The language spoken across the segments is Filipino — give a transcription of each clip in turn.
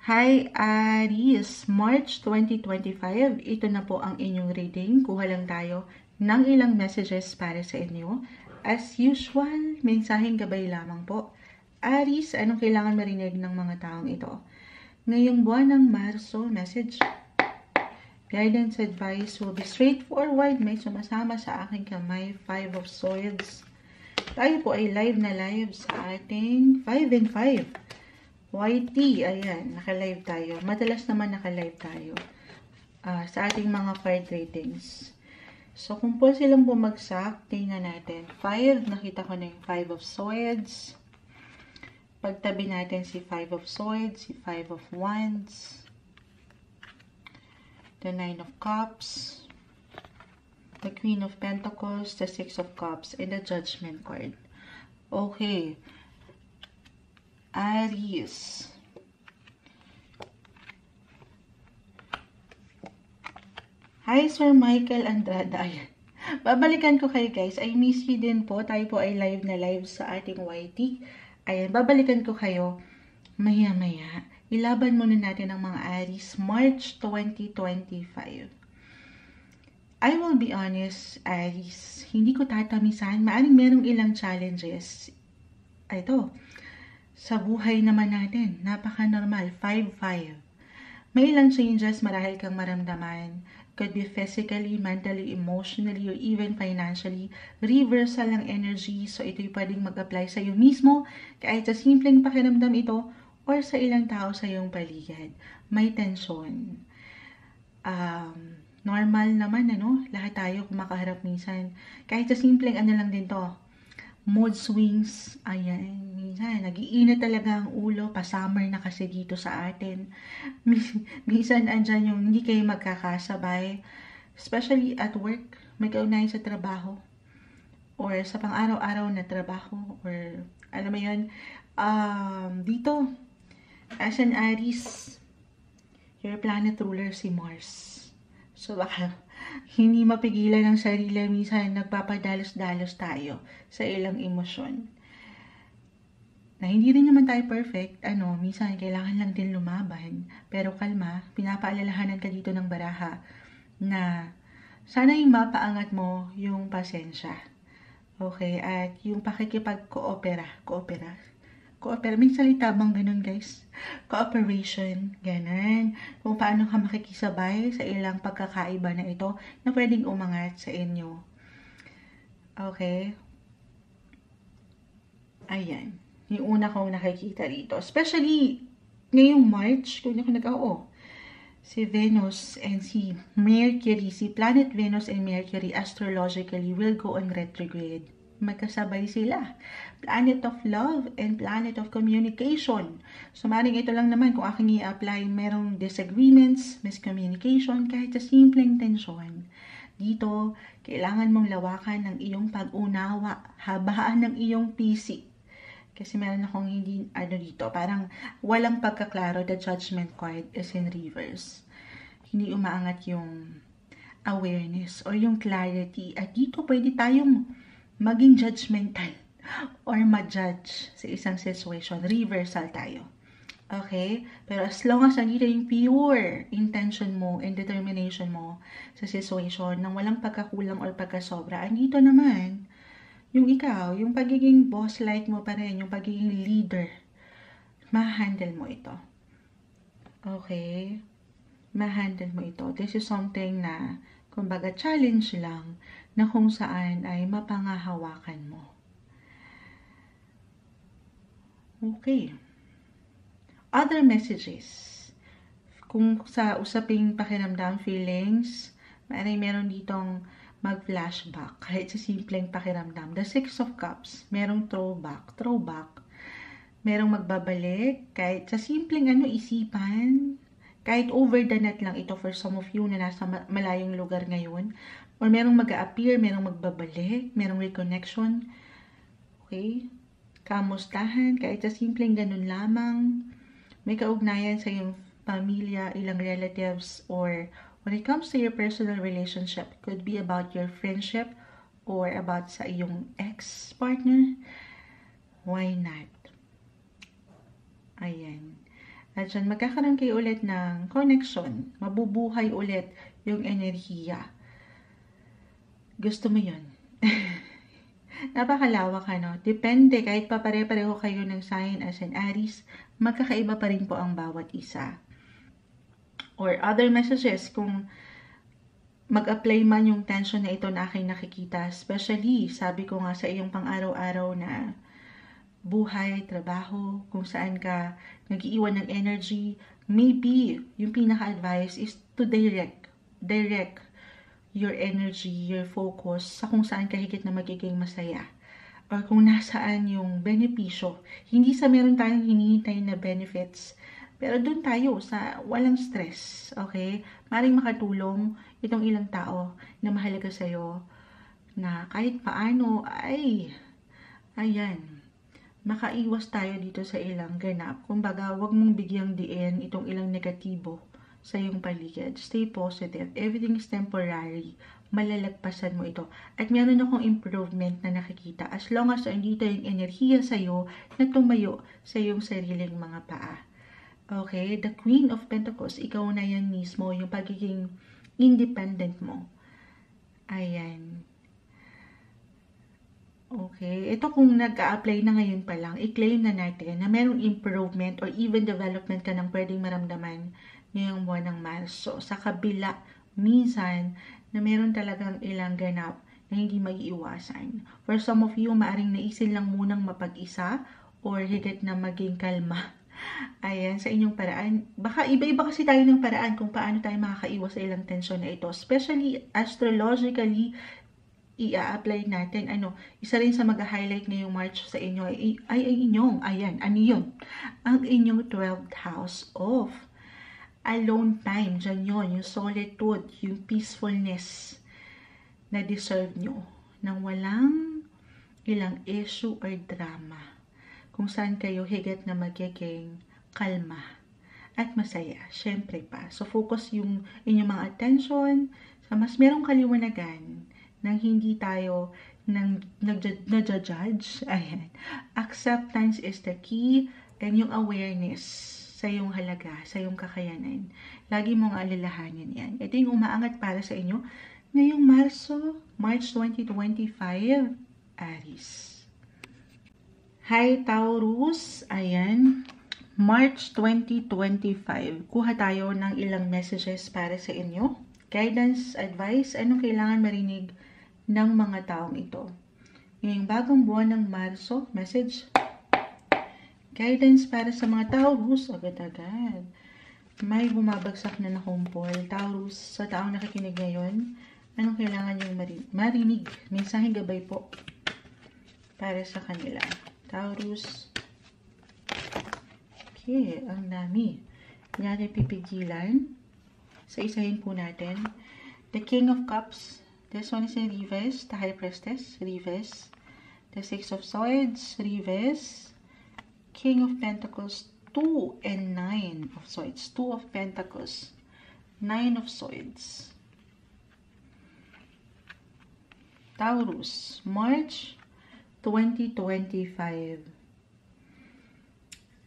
Hi Aries, March 2025. Ito na po ang inyong reading. Kuha lang tayo ng ilang messages para sa inyo. As usual, mensaheng gabay lamang po. Aries, anong kailangan marinig ng mga taong ito? Ngayong buwan ng Marso, message, guidance, advice will be straightforward. May sumasama sa aking kamay, 5 of Swords. Tayo po ay live na live sa ating 5 and 5. YT, ayan, naka-live tayo. Madalas naman naka-live tayo sa ating mga card readings. So, kung po silang bumagsak, tingnan natin. 5, nakita ko na yung 5 of Swords. Pagtabi natin si 5 of Swords, si 5 of Wands, the 9 of Cups, the Queen of Pentacles, the 6 of Cups, and the Judgment card. Okay. Aries. Hi, Sir Michael Andrada. Ayan. Babalikan ko kayo, guys. I miss you din po. Tayo po ay live na live sa ating YT. Ayan, babalikan ko kayo maya-maya. Ilaban muna natin ang mga Aries, March 2025. I will be honest, Aries. Hindi ko tatamisan. Maaring merong ilang challenges. Ito. Sa buhay naman natin, napaka-normal, 5-5. May ilang changes marahil kang maramdaman. Could be physically, mentally, emotionally, or even financially. Reversal ng energy, so ito'y pwedeng mag-apply sa iyo mismo, kahit sa simpleng pakiramdam ito, or sa ilang tao sa iyong paligid. May tensyon. Normal naman, ano? Lahat tayo kumakaharap minsan. Kahit sa simpleng ano lang din to, mood swings, ayan, minsan, nag-iinit talaga ang ulo, pa-summer na kasi dito sa atin. Minsan, andyan yung hindi kayo magkakasabay, especially at work, may kaugnayan sa trabaho, or sa pang-araw-araw na trabaho, or, alam mo yun, dito, as an Aries, your planet ruler si Mars. So, baka hindi mapigilan ng sarili, minsan nagpapadalos-dalos tayo sa ilang emosyon. Na hindi rin naman tayo perfect, minsan kailangan lang din lumaban. Pero kalma, pinapaalalahanan ka dito ng baraha na sana yung mapaangat mo yung pasensya. Okay, at yung pakikipag-coopera, may salita bang ganun, guys? Cooperation, ganun. Kung paano ka makikisabay sa ilang pagkakaiba na ito na pwedeng umangat sa inyo. Okay? Ayan. Yung una kong nakikita dito. Especially, ngayong March, kung ako si Venus and si Mercury, si planet Venus and Mercury astrologically will go on retrograde. Magkasabay sila. Planet of love and planet of communication. So, maring ito lang naman kung aking i-apply, merong disagreements, miscommunication, kahit sa simpleng tensyon. Dito, kailangan mong lawakan ng iyong pag-unawa, habaan ng iyong PC. Kasi meron akong hindi, dito, parang walang pagkaklaro, the Judgment card is in reverse. Hindi umaangat yung awareness or yung clarity. At dito, pwede tayong maging judgmental or ma-judge sa isang situation. Reversal tayo. Okay? Pero as long as nandito yung pure intention mo and determination mo sa situation nang walang pagkakulang or pagkasobra, andito naman yung ikaw, yung pagiging boss-like mo pa rin, yung pagiging leader, ma-handle mo ito. Okay? Ma-handle mo ito. This is something na, kumbaga, challenge lang na kung saan ay mapangahawakan mo. Okay. Other messages. Kung sa usaping pakiramdam, feelings, meron ditong mag-flashback, kahit sa simpleng pakiramdam. The 6 of Cups, merong throwback. Merong magbabalik, kahit sa simpleng isipan, kahit over the net lang ito for some of you na nasa malayong lugar ngayon, or merong mag-a-appear, merong magbabalik, merong reconnection. Okay? Kamustahan, kahit sa simpleng ganun lamang, may kaugnayan sa iyong pamilya, ilang relatives, or when it comes to your personal relationship, could be about your friendship or about sa iyong ex-partner. Why not? Ayan. At dyan, magkakaroon kayo ulit ng connection. Mabubuhay ulit yung enerhiya. Gusto mo yun? Napakalawak, ano? Depende, kahit pa pare-pareho kayo ng sign as an Aries, magkakaiba pa rin po ang bawat isa. Or other messages, kung mag-apply man yung tension na ito na aking nakikita, especially, sabi ko nga sa iyong pang-araw-araw na buhay, trabaho, kung saan ka nag-iiwan ng energy, maybe yung pinaka-advice is to direct your energy, your focus sa kung saan ka higit na magiging masaya. Or kung nasaan yung benepisyo. Hindi sa meron tayong hinihintay na benefits, pero doon tayo sa walang stress, okay? Maring makatulong itong ilang tao na mahalaga sa'yo na kahit paano ay, ayan, makaiwas tayo dito sa ilang ganap. Kumbaga, wag mong bigyang diin itong ilang negatibo sa iyong paligid. Stay positive. Everything is temporary. Malalagpasan mo ito. At meron akong improvement na nakikita as long as andito yung enerhiya sa'yo na tumayo sa iyong sariling mga paa. Okay? The Queen of Pentacles, ikaw na yan mismo, yung pagiging independent mo. Ayan. Okay, ito kung nag-a-apply na ngayon pa lang, i-claim na natin na merong improvement or even development ka ng pwedeng maramdaman ngayong buwan ng Marso. Sa kabila, minsan, na meron talagang ilang ganap na hindi maiiwasan. For some of you, maaring naisin lang munang mapag-isa or higit na maging kalma. Ayan, sa inyong paraan. Baka iba-iba kasi tayo ng paraan kung paano tayo makakaiwas sa ilang tensyon na ito. Especially, astrologically, i-apply natin, isa rin sa mag-highlight ngayong March sa inyo ay inyong, ayan, ano yun? Ang inyong 12th house of alone time, dyan yun, yung solitude, yung peacefulness na deserve nyo, nang walang ilang issue or drama, kung saan kayo higit na magiging kalma at masaya, syempre pa. So, focus yung inyong mga attention sa mas merong kaliwanagan, nang hindi tayo nag-judge. Ayan. Acceptance is the key, and yung awareness sa iyong halaga, sa iyong kakayanan. Lagi mong alalahanin yan. Ito yung umaangat para sa inyo ngayong March 2025, Aries. Hi, Taurus. Ayan. March 2025. Kuha tayo ng ilang messages para sa inyo. Guidance, advice, anong kailangan marinig ng mga taong ito. Ngayong bagong buwan ng Marso, message, guidance para sa mga Taurus, agad-agad. May bumabagsak na nakumpol. Taurus, sa taong nakikinig ngayon, anong kailangan yung marinig? Mensaheng gabay po para sa kanila. Taurus. Okay, ang dami. Yan ay pipigilan. Sa isahin po natin. The King of Cups. This one is in reverse, the High Priestess, reverse. The Six of Swords, reverse. King of Pentacles, 2 and 9 of Swords. 2 of Pentacles, 9 of Swords. Taurus, March 2025.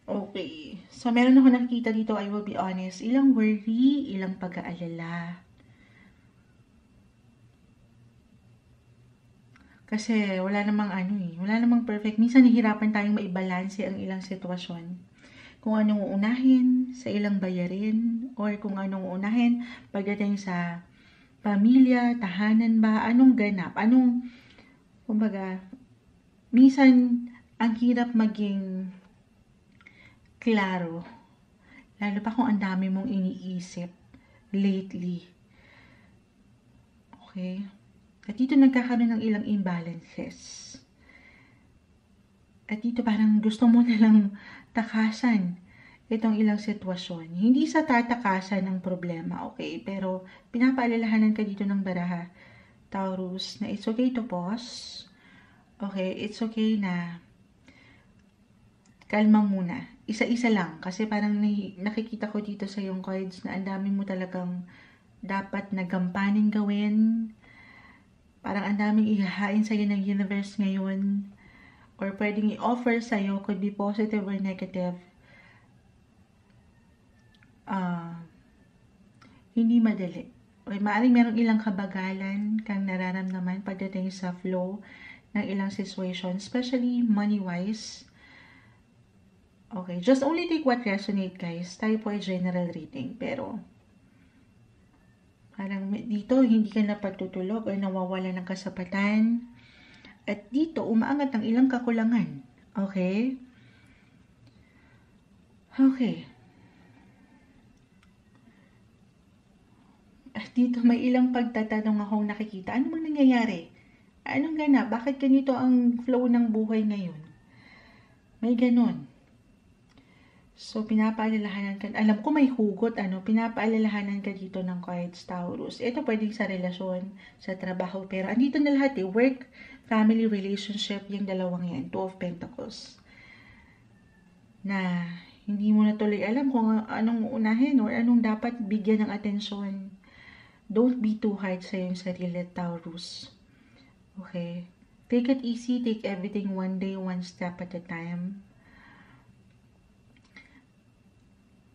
Okay. So, meron ako nakikita dito, I will be honest. Ilang worry, ilang pag-aalala. Kasi wala namang perfect. Minsan nahihirapan tayong maibalanse ang ilang sitwasyon. Kung anong uunahin sa ilang bayarin, or kung anong uunahin pagdating sa pamilya, tahanan ba, anong ganap, kumbaga, minsan ang hirap maging klaro. Lalo pa kung ang dami mong iniisip lately. Okay? At dito nagkakaroon ng ilang imbalances. At dito parang gusto mo nalang takasan itong ilang sitwasyon. Hindi sa tatakasan ng problema, okay? Pero pinapaalalahanan ka dito ng baraha, Taurus, na it's okay to pause. Okay? It's okay na kalma muna. Isa-isa lang. Kasi parang nakikita ko dito sa yung cards na ang dami mo talagang dapat nagampanin gawin. Parang ang daming ihahain sa'yo ng universe ngayon, or pwedeng i-offer sa'yo, could be positive or negative. ah, hindi madali. O maaaring merong ilang kabagalan kang nararamdaman pagdating sa flow ng ilang situation, especially money-wise. Okay, just only take what resonate, guys. Tayo po ay general reading, pero parang dito hindi ka na pagtutulog o nawawala ng kasapatan. At dito, umaangat ang ilang kakulangan. Okay? Okay. At dito, may ilang pagtatanong akong nakikita. Ano bang nangyayari? Anong ganap? Bakit ganito ang flow ng buhay ngayon? May ganon. So, pinapaalalahanan ka. Alam ko may hugot, pinapaalalahanan ka dito ng cards, Taurus. Ito pwedeng sa relasyon, sa trabaho. Pero andito na lahat work, family, relationship, yung dalawang yan. Two of Pentacles. Na hindi mo na tuloy alam kung anong unahin or anong dapat bigyan ng atensyon. Don't be too hard sa iyong sarili, Taurus. Okay? Take it easy. Take everything one day, one step at a time.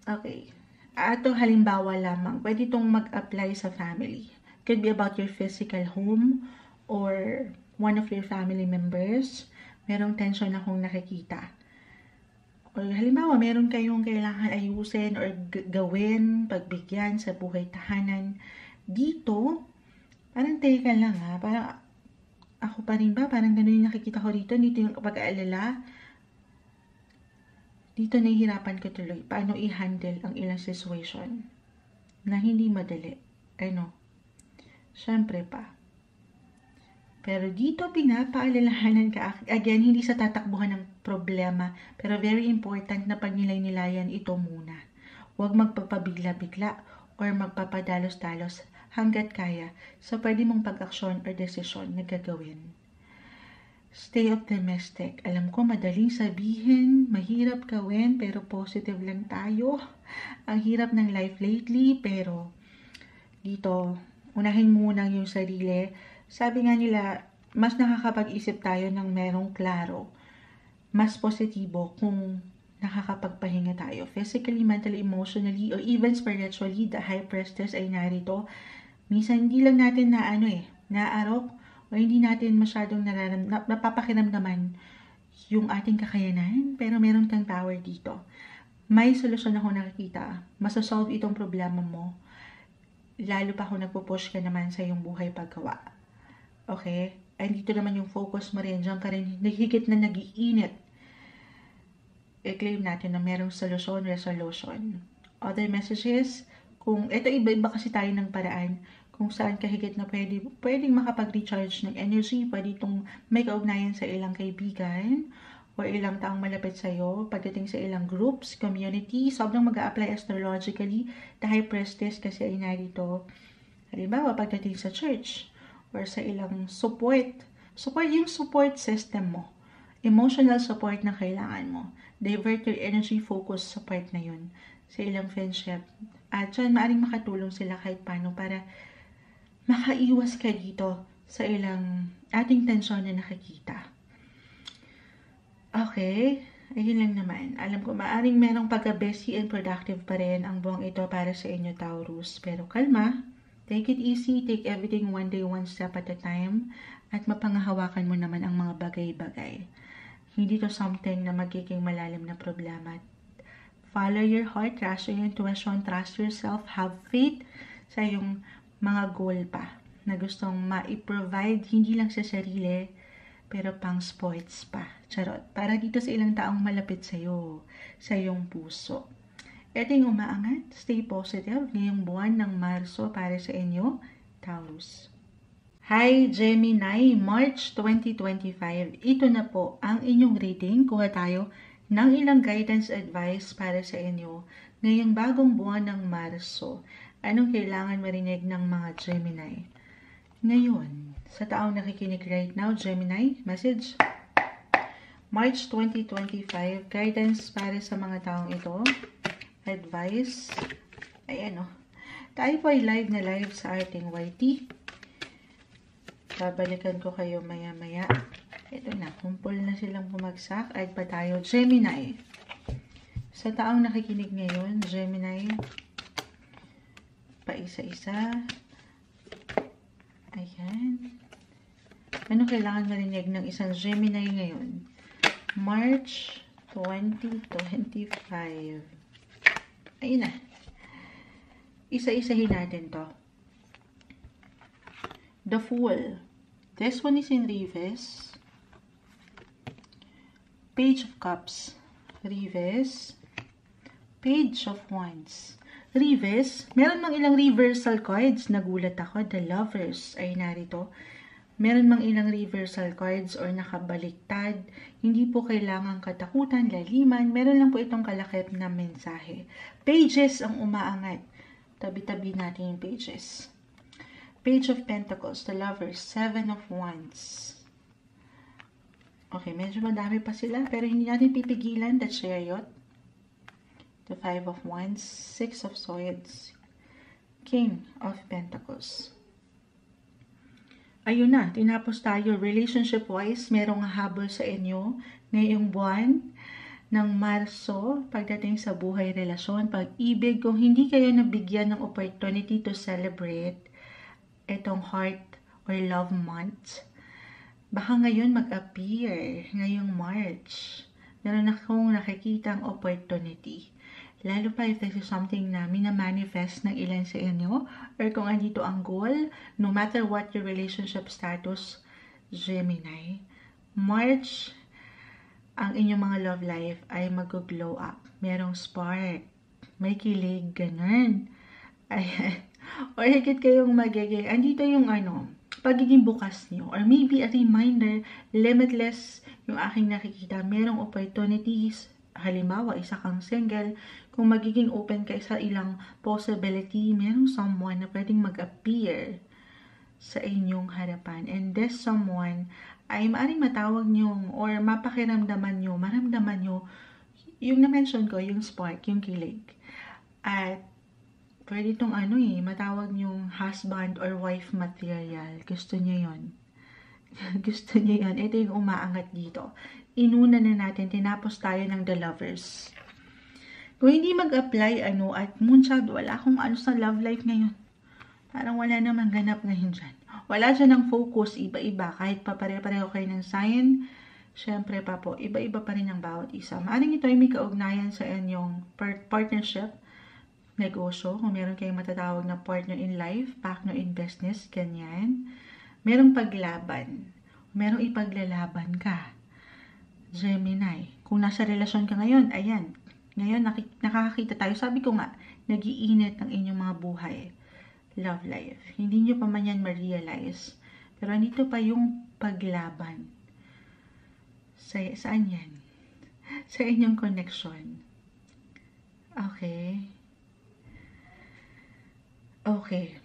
Okay. Ito halimbawa lamang. Pwede itong mag-apply sa family. Could be about your physical home or one of your family members. Merong tension akong nakikita. Or halimbawa, meron kayong kailangan ayusin or gawin, pagbigyan sa buhay tahanan. Dito, parang teka lang parang ako pa rin ba? Parang ganun yung nakikita ko dito. Dito yung pag-aalala. Dito nahihirapan ko tuloy paano i-handle ang ilang situation na hindi madali. Syempre pa. Pero dito pinapaalalahanan ka, again, hindi sa tatakbuhan ng problema, pero very important na pagnilay-nilayan ito muna. Huwag magpapabigla-bigla or magpapadalos-dalos hanggat kaya sa pwede mong pag-aksyon or desisyon na gagawin. Stay optimistic. Alam ko madaling sabihin, mahirap gawin, pero positive lang tayo. Ang hirap ng life lately, pero dito, unahin muna yung sarili. Sabi nga nila, mas nakakapag-isip tayo ng merong klaro. Mas positibo kung nakakapagpahinga tayo. Physically, mentally, emotionally, or even spiritually, the High Priestess ay narito. Minsan, hindi lang natin naarok, o hindi natin masyadong napapakiramdaman yung ating kakayanan, pero meron kang power dito. May solusyon ako nakikita. Masasolve itong problema mo. Lalo pa kung nagpo-push ka naman sa iyong buhay paggawa. Okay? And dito naman yung focus mo rin. Diyan ka rin nahigit na nag-iinit. I-claim natin na merong solusyon, resolution. Other messages, kung ito iba-iba kasi tayo ng paraan, kung saan kahigit na pwedeng makapag-recharge ng energy, pwede itong may kaugnayan sa ilang kaibigan o ilang taong malapit sa'yo, pagdating sa ilang groups, community, sobrang mag-a-apply astrologically, the High Priestess kasi ay narito, halimbawa, pagdating sa church or sa ilang support, yung support system mo, emotional support na kailangan mo, divert your energy focus sa part na yun, sa ilang friendship, at dyan maaring makatulong sila kahit paano para makaiwas ka dito sa ilang ating tensyon na nakikita. Okay, ayun lang naman. Alam ko, maaring merong pagka-busy and productive pa rin ang buwang ito para sa inyo, Taurus. Pero kalma, take it easy, take everything one day, one step at a time, at mapangahawakan mo naman ang mga bagay-bagay. Hindi to something na magiging malalim na problema. Follow your heart, trust your intuition, trust yourself, have faith sa iyong mga goal pa na gustong ma-provide hindi lang sa sarili pero pang sports pa. Charot. Para dito sa ilang taong malapit sa'yo, sa iyong puso. Ito yung umaangat. Stay positive ngayong buwan ng Marso para sa inyo, Taurus. Hi Gemini, March 2025. Ito na po ang inyong reading. Kuha tayo ng ilang guidance advice para sa inyo ngayong bagong buwan ng Marso. Anong kailangan marinig ng mga Gemini? Ngayon, sa taong nakikinig right now, Gemini, message. March 2025, guidance para sa mga taong ito. Advice. Ayan Tayo po ay live na live sa ating YT. Babalikan ko kayo maya-maya. Ito na, kumpul na silang bumagsak. Ay pa tayo, Gemini. Sa taong nakikinig ngayon, Gemini, Pa isa-isa. Ayan. Ano kailangan marinig ng isang Gemini ngayon? March 2025. Ayun na. Isa-isahin natin to. The Fool. This one is in reverse. Page of Cups. Reverse. Page of Wands. Reverse. Meron mang ilang reversal cards. Nagulat ako. The Lovers ay narito. Meron mang ilang reversal cards or nakabaliktad. Hindi po kailangan katakutan, laliman. Meron lang po itong kalakip na mensahe. Pages ang umaangat. Tabi-tabi natin yung pages. Page of Pentacles, the Lovers, Seven of Wands. Okay, medyo madami pa sila, pero hindi natin pipigilan. The Chariot, the Five of Wands, Six of Swords, King of Pentacles. Ayun na, tinapos tayo. Relationship-wise, merong habol sa inyo ngayong buwan ng Marso pagdating sa buhay, relasyon, pag-ibig. Kung hindi kayo nabigyan ng opportunity to celebrate itong heart or love month, baka ngayon mag-appear ngayong March. Meron akong nakikitang opportunity. Lalo pa if this is something na minamanifest ng ilan sa inyo or kung andito ang goal, no matter what your relationship status, Gemini, March, ang inyong mga love life ay mag-glow up. Merong spark, may kilig, ganun. Ayan. Or higit kayong magiging, andito yung pagiging bukas nyo. Or maybe a reminder, limitless yung aking nakikita. Merong opportunities. Halimbawa, isa kang single, kung magiging open ka sa ilang possibility, merong someone na pwedeng mag-appear sa inyong harapan. And this someone ay maaaring matawag nyo or mapakiramdaman nyo, maramdaman nyo yung na-mention ko, yung spark, yung kilig. At pwede itong matawag nyong husband or wife material. Gusto nyo yun. Gusto nyo yun. Ito yung umaangat dito. Inuna na natin, tinapos tayo ng The Lovers. Kung hindi mag-apply at Moonchild, wala akong sa love life ngayon. Parang wala namang ganap ngayon dyan. Wala dyan ang focus, iba-iba. Kahit pa pare-pareho kayo ng sign, syempre pa po, iba-iba pa rin ang bawat isa. Maaring ito ay may kaugnayan sa inyong partnership, negosyo, kung meron kayong matatawag na partner in life, partner in business, ganyan. Merong paglaban. Merong ipaglalaban ka. Gemini. Kung nasa relasyon ka ngayon, ayan. Ngayon, nakakakita tayo. Sabi ko nga, nag-iinit ang inyong mga buhay. Love life. Hindi nyo pa man yan ma-realize. Pero andito pa yung paglaban. Saan yan? Sa inyong connection. Okay. Okay.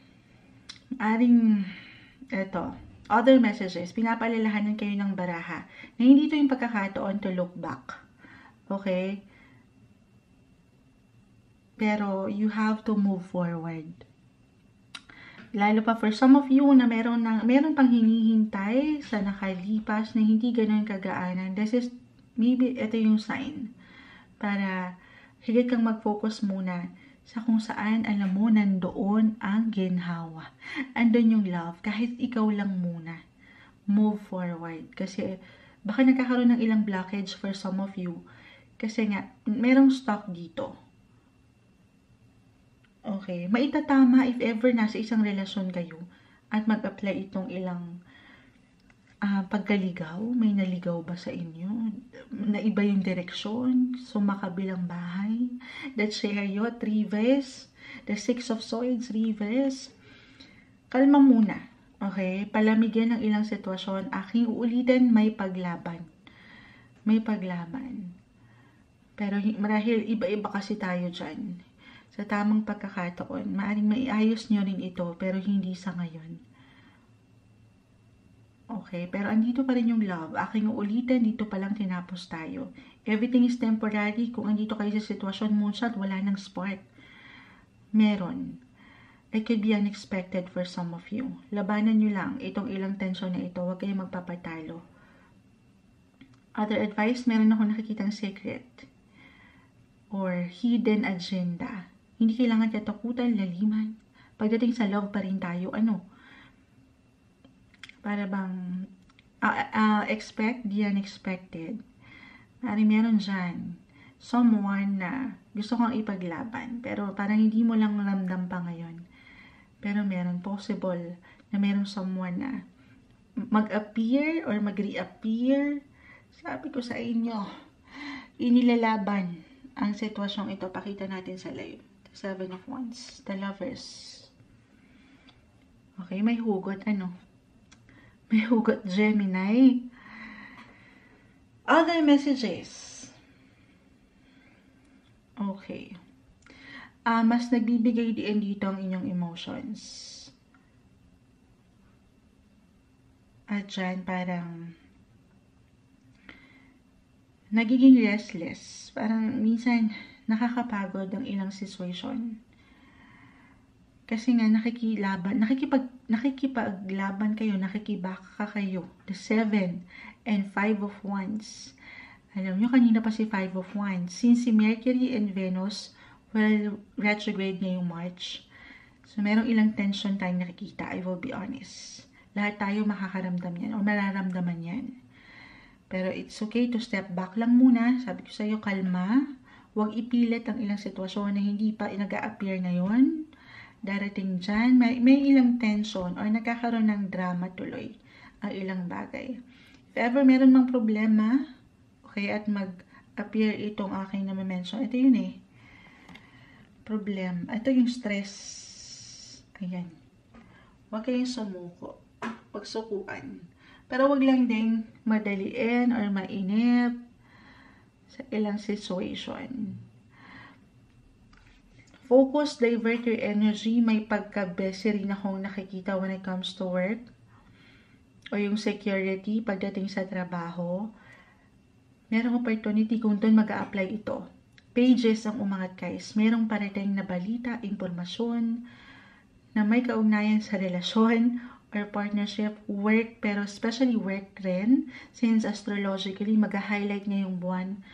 Eto. Other messages, pinapaalalahanan kayo ng baraha na hindi ito yung pagkakataon to look back. Okay? Pero you have to move forward. Lalo pa for some of you na meron pang hinihintay sa nakalipas na hindi ganun kagaanan. This is, maybe ito yung sign para higit kang mag-focus muna sa kung saan, alam mo, nandoon ang ginhawa. Andun yung love, kahit ikaw lang muna. Move forward. Kasi, baka nagkakaroon ng ilang blockage for some of you. Kasi nga, merong stock dito. Okay, maitatama if ever nasa isang relasyon kayo at mag-apply itong ilang pagkaligaw. May naligaw ba sa inyo? Naiba yung direksyon? Sumakabilang bahay? The Chariot, reverse. The Six of Swords, reverse. Kalma muna. Okay? Palamigin ng ilang sitwasyon. Aking uulitin, may paglaban. May paglaban. Pero marahil iba-iba kasi tayo dyan. Sa tamang pagkakataon, maaaring maiayos nyo rin ito, pero hindi sa ngayon. Okay, pero andito pa rin yung love. Aking uulitin, dito pa lang tinapos tayo. Everything is temporary. Kung andito kayo sa sitwasyon, Moonshot, wala nang spark. Meron. It could be unexpected for some of you. Labanan nyo lang itong ilang tension na ito. Huwag kayong magpapatalo. Other advice, meron ako nakikitang secret or hidden agenda. Hindi kailangan katakutan, laliman. Pagdating sa love pa rin tayo, para bang expect the unexpected. Meron dyan someone na gusto kang ipaglaban, pero parang hindi mo lang ramdam pa ngayon. Pero meron possible na merong someone na mag-appear or mag-reappear. Sabi ko sa inyo, inilalaban ang sitwasyong ito. Pakita natin sa live. The Seven of Wands, the Lovers. Okay, may hugot, may hugot, Gemini. Other messages. Okay. Mas nagbibigay din dito ang inyong emotions. At dyan, parang nagiging restless. Parang minsan nakakapagod ang ilang situation. Kasi nga nakikipaglaban kayo, nakikibaka kayo. The 7 and 5 of Wands. Alam nyo, kanina pa si 5 of Wands. Since si Mercury and Venus, retrograde ngayong March. So, merong ilang tension tayong nakikita, I will be honest. Lahat tayo makakaramdam yan o mararamdaman yan. Pero it's okay to step back lang muna. Sabi ko sa'yo, kalma. Huwag ipilit ang ilang sitwasyon na hindi pa nag-a-appear ngayon. Darating dyan, may ilang tension or nagkakaroon ng drama tuloy ang ilang bagay. If ever meron mang problema, okay, at mag-appear itong aking na-mention, ito yun problem. Ito yung stress. Ayan. Huwag kayong sumuko. Pagsukuan. Pero wag lang ding madaliin or mainip sa ilang situation. Focus, divert your energy. May pagka-busy rin akong nakikita when it comes to work. O yung security pagdating sa trabaho. Merong opportunity kung doon mag-a-apply ito. Pages ang umangat, guys. Merong parating na balita, impormasyon na may kaugnayan sa relasyon or partnership, work, pero especially work rin, since astrologically, mag-highlight ngayong buwan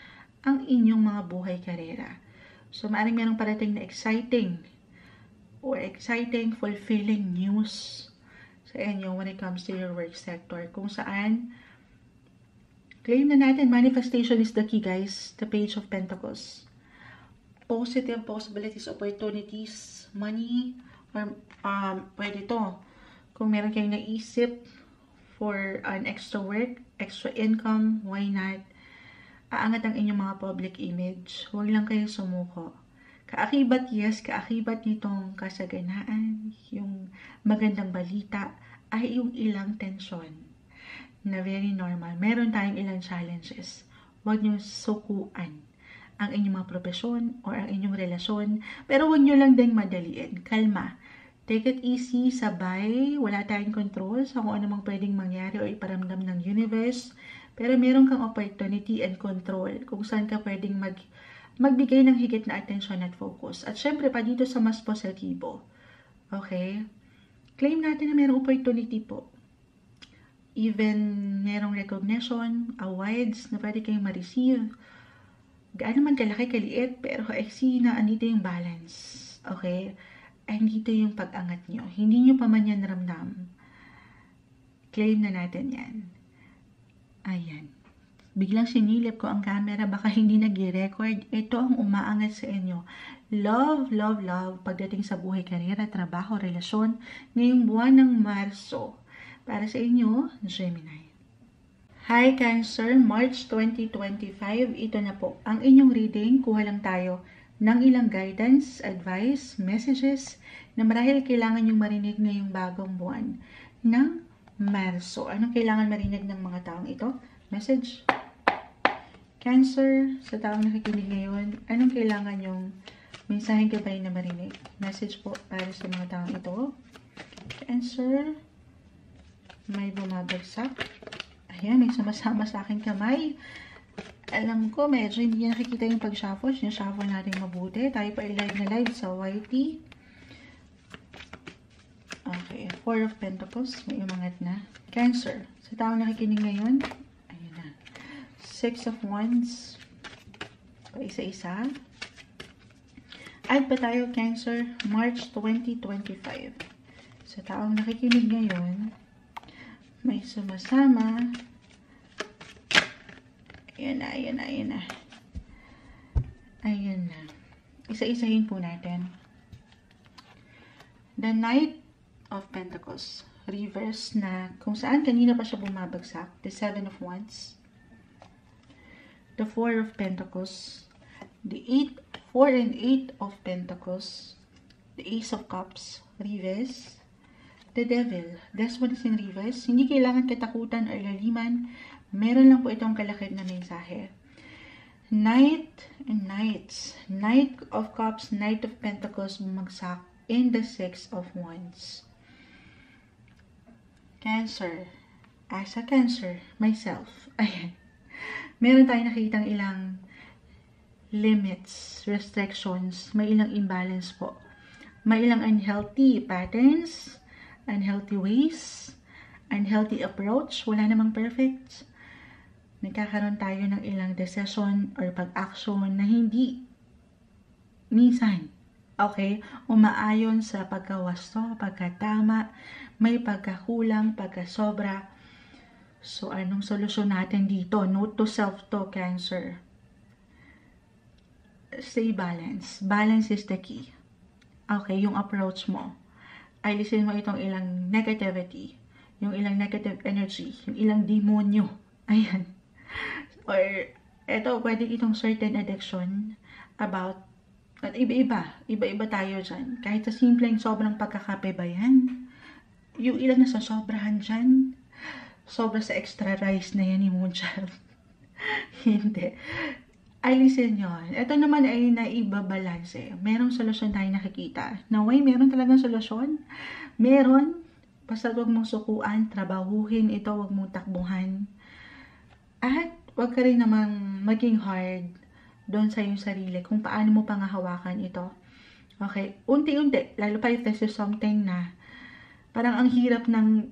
ang inyong mga buhay karera. So, maaaring merong parating na exciting, fulfilling news sa inyo when it comes to your work sector. Kung saan, claim na natin, manifestation is the key, guys. The Page of Pentacles. Positive possibilities, opportunities, money, or pwede to. Kung meron kayong naisip for an extra work, extra income, why not? Aangat ang inyong mga public image. Huwag lang kayong sumuko. Kaakibat, yes, kaakibat nitong kasaganaan, yung magandang balita, ay yung ilang tension na very normal. Meron tayong ilang challenges. Huwag nyo sukuan ang inyong mga profesyon or ang inyong relasyon. Pero huwag nyo lang din madaliin. Kalma. Take it easy, sabay. Wala tayong control sa kung ano mang pwedeng mangyari o iparamdam ng universe. Pero meron kang opportunity and control kung saan ka pwedeng magbigay ng higit na attention at focus. At syempre pa dito sa mas positibo. Okay? Claim natin na merong opportunity po. Even merong recognition, awards na pwede kayong ma-receive. Gaano man kalaki, kaliit, pero I see na andito yung balance. Okay? Andito yung pag-angat nyo. Hindi nyo pa man yan ramdam. Claim na natin yan. Ayan. Biglang sinilip ko ang camera, baka hindi nag-record. Ito ang umaangat sa inyo. Love, love, love. Pagdating sa buhay, karera, trabaho, relasyon. Ngayong buwan ng Marso. Para sa inyo, Gemini. Hi Cancer, March 2025, ito na po ang inyong reading. Kuha lang tayo ng ilang guidance, advice, messages na marahil kailangan yung marinig ngayong bagong buwan ng Marso. Anong kailangan marinig ng mga taong ito? Message. Cancer, sa taong nakikinig ngayon, anong kailangan yung mensaheng gabay na marinig? Message po para sa mga taong ito. Cancer, may bumabagsak. Ayan, may sumasama sa aking kamay. Alam ko, medyo hindi niya nakikita yung pag-shuffle. Sinashuffle natin mabuti. Tayo pa i-live na live sa YT. Okay, 4 of Pentacles. May umangat na. Cancer. Sa taong nakikinig ngayon, ayun na. 6 of Wands. Pa isa-isa. Add pa tayo, Cancer, March 2025. Sa taong nakikinig ngayon, may sumasama. Ayan na, ayan na, ayan na. Ayan na. Isa-isahin po natin. The Knight of Pentacles. Reverse na kung saan kanina pa siya bumabagsak. The Seven of Wands. The Four of Pentacles. The 4 and 8 of Pentacles. The Ace of Cups. Reverse. The Devil. This one is in reverse. Hindi kailangan katakutan or laliman. Meron lang po itong kalakip na mensahe. Knight and Knights. Knight of Cups, Knight of Pentacles bumagsak in the Six of Wands. Cancer. As a Cancer, myself. Ayan. Meron tayong nakitang ilang limits, restrictions, may ilang imbalance po. May ilang unhealthy patterns, unhealthy ways, unhealthy approach, wala namang perfect. Nagkakaroon tayo ng ilang decision or pag-action na hindi minsan, okay, umaayon sa pagkawasto, pagkatama, may pagkakulang, pagkasobra. So, anong solusyon natin dito? Note to self to, Cancer. Stay balanced. Balance is the key. Okay, yung approach mo. Alisin mo itong ilang negativity, yung ilang negative energy, yung ilang demonyo. Ayan. Or, eto, pwede itong certain addiction about, at iba-iba tayo dyan. Kahit sa simpleng sobrang pagkakape ba yan? Yung ilang nasa sobrahan dyan, sobra sa extra rice na yan ni Moonchild. Hindi. Alisin yun. Ito naman ay naibabalanse. Merong solusyon tayo nakikita. Naway, meron talagang solusyon. Meron. Basta huwag mong sukuan, trabahuhin ito, huwag mong takbuhan. At huwag ka rin namang maging hard doon sa iyong sarili kung paano mo pangahawakan ito. Okay, unti-unti, lalo pa if this is something na parang ang hirap ng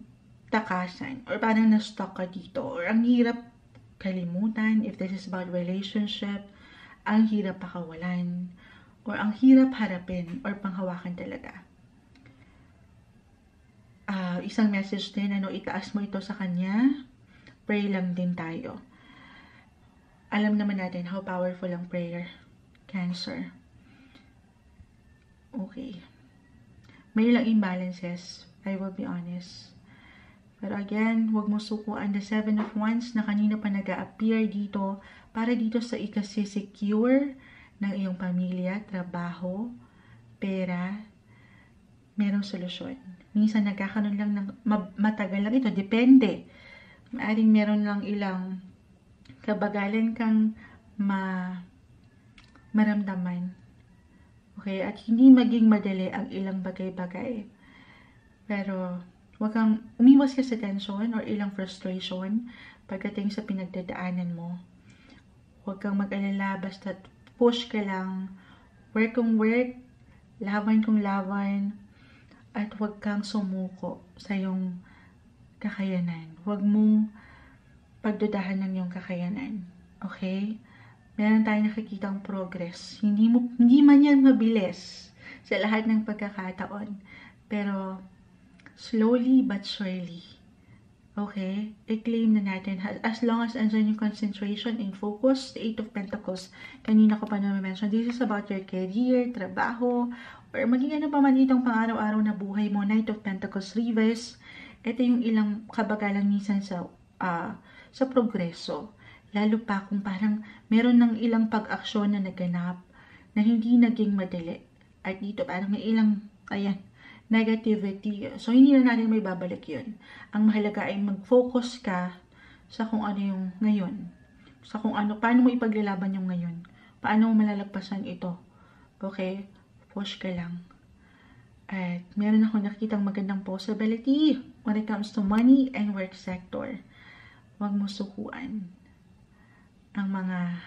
takasan or parang na-stuck ka dito or ang hirap kalimutan if this is about relationship, ang hirap pakawalan or ang hirap harapin or panghawakan talaga. Isang message din, itaas mo ito sa kanya, pray lang din tayo. Alam naman natin how powerful ang prayer, Cancer. Okay. May ilang imbalances, I will be honest. Pero again, huwag mo sukuan the Seven of Wands na kanina pa nag-a-appear dito para dito sa ikasi-secure ng iyong pamilya, trabaho, pera, merong solusyon. Minsan nagkakaroon lang ng matagal lang ito, depende. Maaring meron lang ilang kabagalan kang maramdaman. Okay? At hindi maging madali ang ilang bagay-bagay. Pero huwag kang umiwas ka sa tension or ilang frustration pagdating sa pinagdadaanan mo. Huwag kang mag-alala, basta push ka lang, work kung work, laban kung laban, at huwag kang sumuko sa iyong kakayanan. Huwag mong pagdudahan ng iyong kakayanan. Okay? Meron tayong nakikitang progress. Hindi man yan mabilis sa lahat ng pagkakataon. Pero slowly but surely. Okay? I-claim na natin. As long as andyan yung concentration and focus, the Eight of Pentacles, kanina ko pa na-mention, this is about your career, trabaho, or maging ano pa man itong pang-araw-araw na buhay mo, Knight of Pentacles reverse. Ito yung ilang kabagalan minsan sa progreso. Lalo pa kung parang meron ng ilang pag-aksyon na naganap na hindi naging madali. At dito parang may ilang, negativity. So, hindi na natin may babalik yun. Ang mahalaga ay mag-focus ka sa kung ano yung ngayon. Sa kung ano, paano mo ipaglalaban yung ngayon. Paano mo malalagpasan ito. Okay? Push ka lang. At meron ako nakikitang magandang possibility when it comes to money and work sector. Huwag mo sukuan ang mga,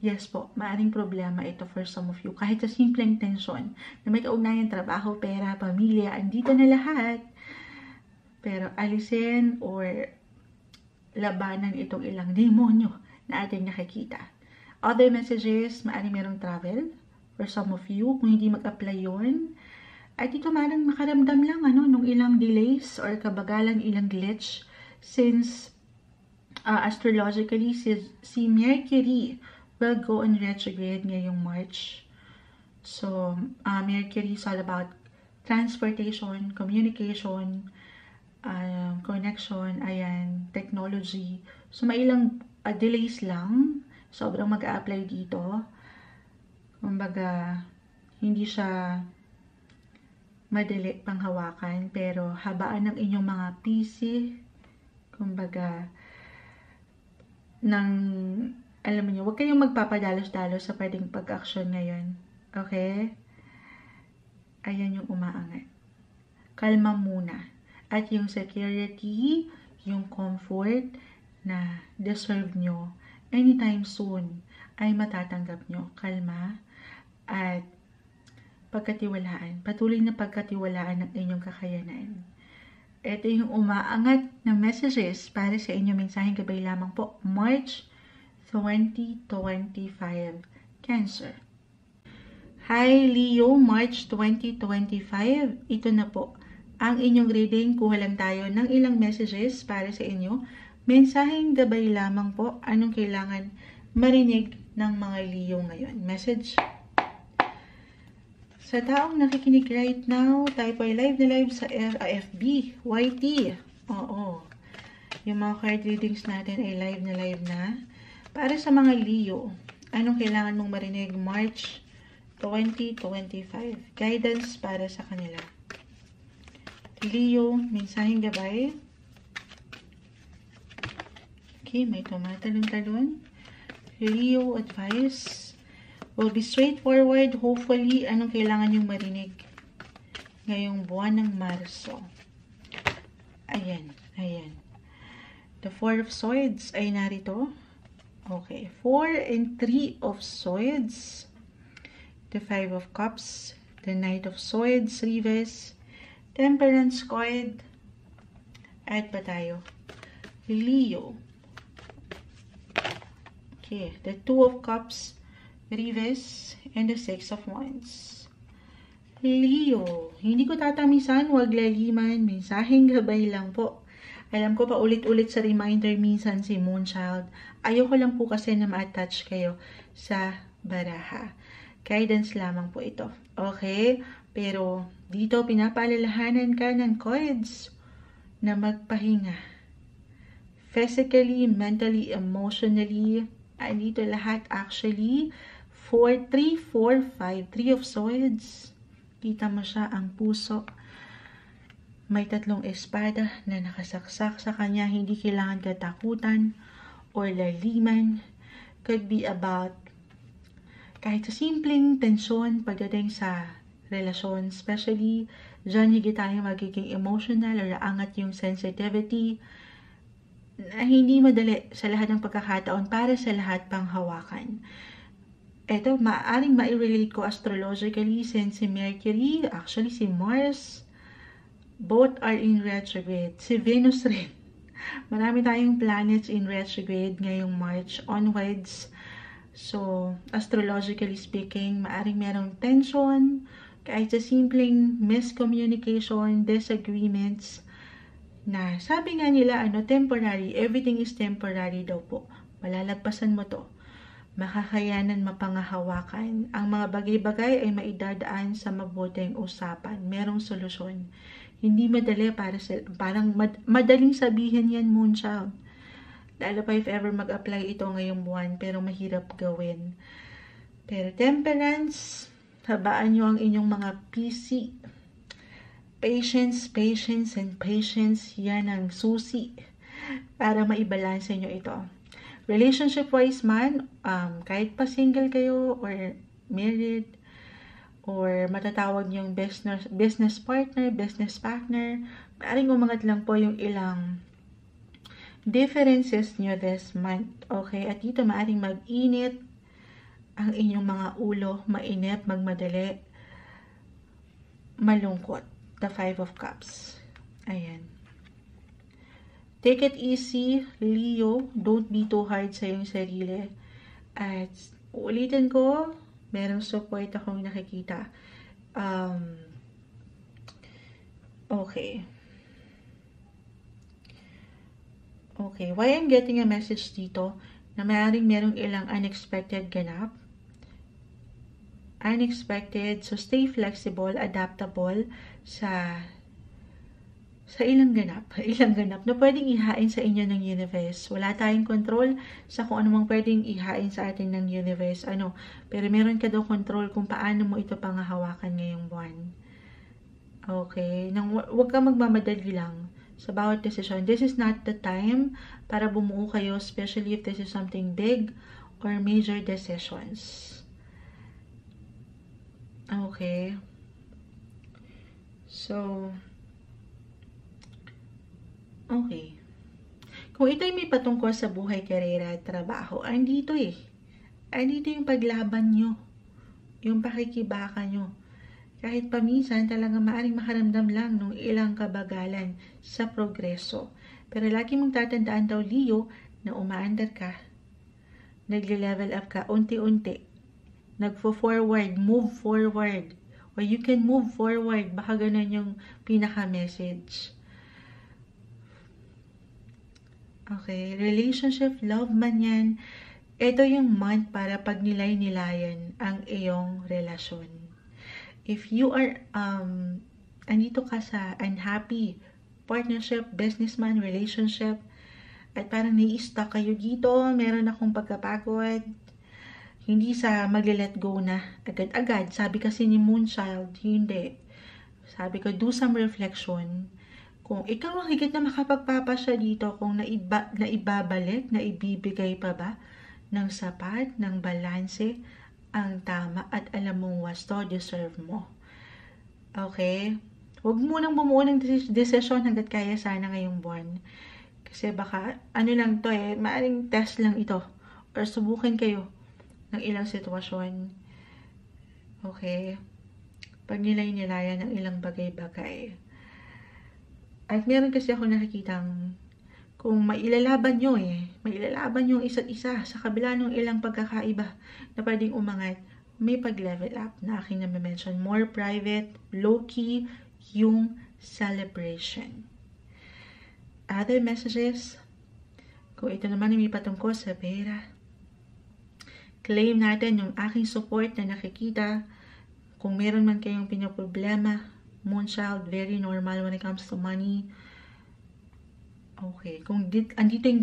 yes po, maaring problema ito for some of you. Kahit sa simpleng tensyon na may kaugnayan, trabaho, pera, pamilya, andito na lahat. Pero alisin or labanan itong ilang demonyo na ating nakikita. Other messages, maaring merong travel. for some of you, kung hindi mag-apply yun. At ito maaaring makaramdam lang nung ilang delays or kabagalan, ilang glitch since astrologically si Mercury will go on retrograde ngayong March. So, Mercury is all about transportation, communication, connection, ayan, technology. So, may ilang delays lang. Sobrang mag-a-apply dito. Kumbaga, hindi siya madali panghawakan, pero habaan ng inyong mga PC, kumbaga, alam niyo, huwag kayong magpapadalos-dalos sa pwedeng pag-action ngayon. Okay? Ayan yung umaangat. Kalma muna. At yung security, yung comfort na deserve nyo, anytime soon, ay matatanggap nyo. Kalma. At pagkatiwalaan. Patuloy na pagkatiwalaan ng inyong kakayanan. Ito yung umaangat na messages para sa inyong mensaheng gabay lamang po. March 2025. Cancer. Hi Leo, March 2025. Ito na po ang inyong reading. Kuha lang tayo ng ilang messages para sa inyo. Mensaheng gabay lamang po. Anong kailangan marinig ng mga Leo ngayon? Message. Sa taong nakikinig right now, tayo po ay live na live sa FB, YT. Oo. Yung mga card readings natin ay live na. Para sa mga Leo, anong kailangan mong marinig March 2025? Guidance para sa kanila. Leo, mensaheng gabay. Okay, may tumatalon-talon. Leo, advice. Will be straightforward. Hopefully, anong kailangan yung marinig ngayong buwan ng Marso. Ayan. The Four of Swords ay narito. Okay. 4 and 3 of Swords. The 5 of Cups. The Knight of Swords. Reverse. Temperance card. At pa tayo? Leo. Okay. The 2 of Cups. Reverse, and the 6 of Wands. Leo, hindi ko tatamisan, wag laliman, mensaheng gabay lang po. Alam ko pa ulit-ulit sa reminder minsan si Moonchild. Ayoko lang po kasi na ma-attach kayo sa baraha. Guidance lamang po ito. Okay? Pero dito pinapaalalahanan ka ng cards na magpahinga. Physically, mentally, emotionally, andito lahat actually. 4, 3, 4, 5. 3 of Swords. Kita mo siya, ang puso. May 3 espada na nakasaksak sa kanya. Hindi kailangan katakutan or laliman. Could be about kahit sa simpleng tensyon pagdating sa relasyon. Especially, dyan higit tayo magiging emotional or angat yung sensitivity. Na hindi madali sa lahat ng pagkakataon para sa lahat pang hawakan. Ito, maaaring ma-relate ko astrologically since si Mercury, actually si Mars, both are in retrograde. Si Venus rin. Marami tayong planets in retrograde ngayong March onwards. So, astrologically speaking, maaaring merong tension, kahit sa simpleng miscommunication, disagreements, na sabi nga nila, temporary, everything is temporary daw po. Malalagpasan mo to. Makakayanan, mapangahawakan. Ang mga bagay-bagay ay maidadaan sa mabuting usapan. Merong solusyon. Hindi madali parang madaling sabihin yan, Moonchild. Lalo pa if ever mag-apply ito ngayong buwan, pero mahirap gawin. Pero temperance, habaan nyo ang inyong mga PC. Patience, and patience, yan ang susi para maibalanse nyo ito. Relationship-wise man, kahit pa single kayo or married, or matatawag niyong business partner, maaaring umangat lang po yung ilang differences nyo this month. Okay? At dito maaaring mag-init ang inyong mga ulo, mainip, magmadali, malungkot. The 5 of Cups. Ayan. Take it easy, Leo. Don't be too hard sa iyong sarili. At ulitin ko, Merong support akong nakikita. Okay. Okay. Why I'm getting a message dito na maaaring merong ilang unexpected ganap. Unexpected. So, stay flexible, adaptable sa ilang ganap na pwedeng ihain sa inyo ng universe. Wala tayong control sa kung anumang pwedeng ihain sa atin ng universe. Pero meron ka daw control kung paano mo ito pangahawakan ngayong buwan. Okay? Huwag ka magmamadali lang sa bawat desisyon. This is not the time para bumuo kayo, especially if this is something big or major decisions. Okay? So, okay. Kung ito'y may patungkol sa buhay, karera at trabaho, andito Andito yung paglaban nyo. Yung pakikibaka nyo. Kahit paminsan talaga maaaring makaramdam lang ng ilang kabagalan sa progreso. Pero lagi mong tatandaan daw, Leo, na umaandar ka. Nagle-level up ka unti-unti. Nagfo-forward, move forward. Or you can move forward. Baka ganun yung pinaka-message. Okay, relationship, love man yan. Ito yung month para pagnilay-nilayan ang iyong relasyon. If you are, andito ka sa unhappy partnership, businessman, relationship, at parang nai-stuck kayo dito, meron akong pagkapagod, hindi sa magle-let go na agad-agad. Sabi kasi ni Moonchild, hindi. Sabi ko, do some reflection. Kung ikaw ang higit na makapagpapasya dito, kung naibabalik, naibibigay pa ba ng sapat, ng balanse, ang tama at alam mong wasto, deserve mo. Okay? Huwag mo nang bumuo ng desisyon hanggat kaya sana ngayong buwan. Kasi baka, lang to maaring test lang ito. Or subukin kayo ng ilang sitwasyon. Okay? Pag nilay-nilayan ng ilang bagay-bagay. At meron kasi ako nakikitang kung mailalaban nyo mailalaban nyo isa't isa sa kabila ng ilang pagkakaiba na pwedeng umangat, may pag-level up na aking na-mention. More private, low-key, yung celebration. Other messages, kung ito naman ay may patungkol sa pera, claim natin yung aking support na nakikita. Kung meron man kayong pinoproblema, Moonchild, very normal when it comes to money. Okay, kung andito yung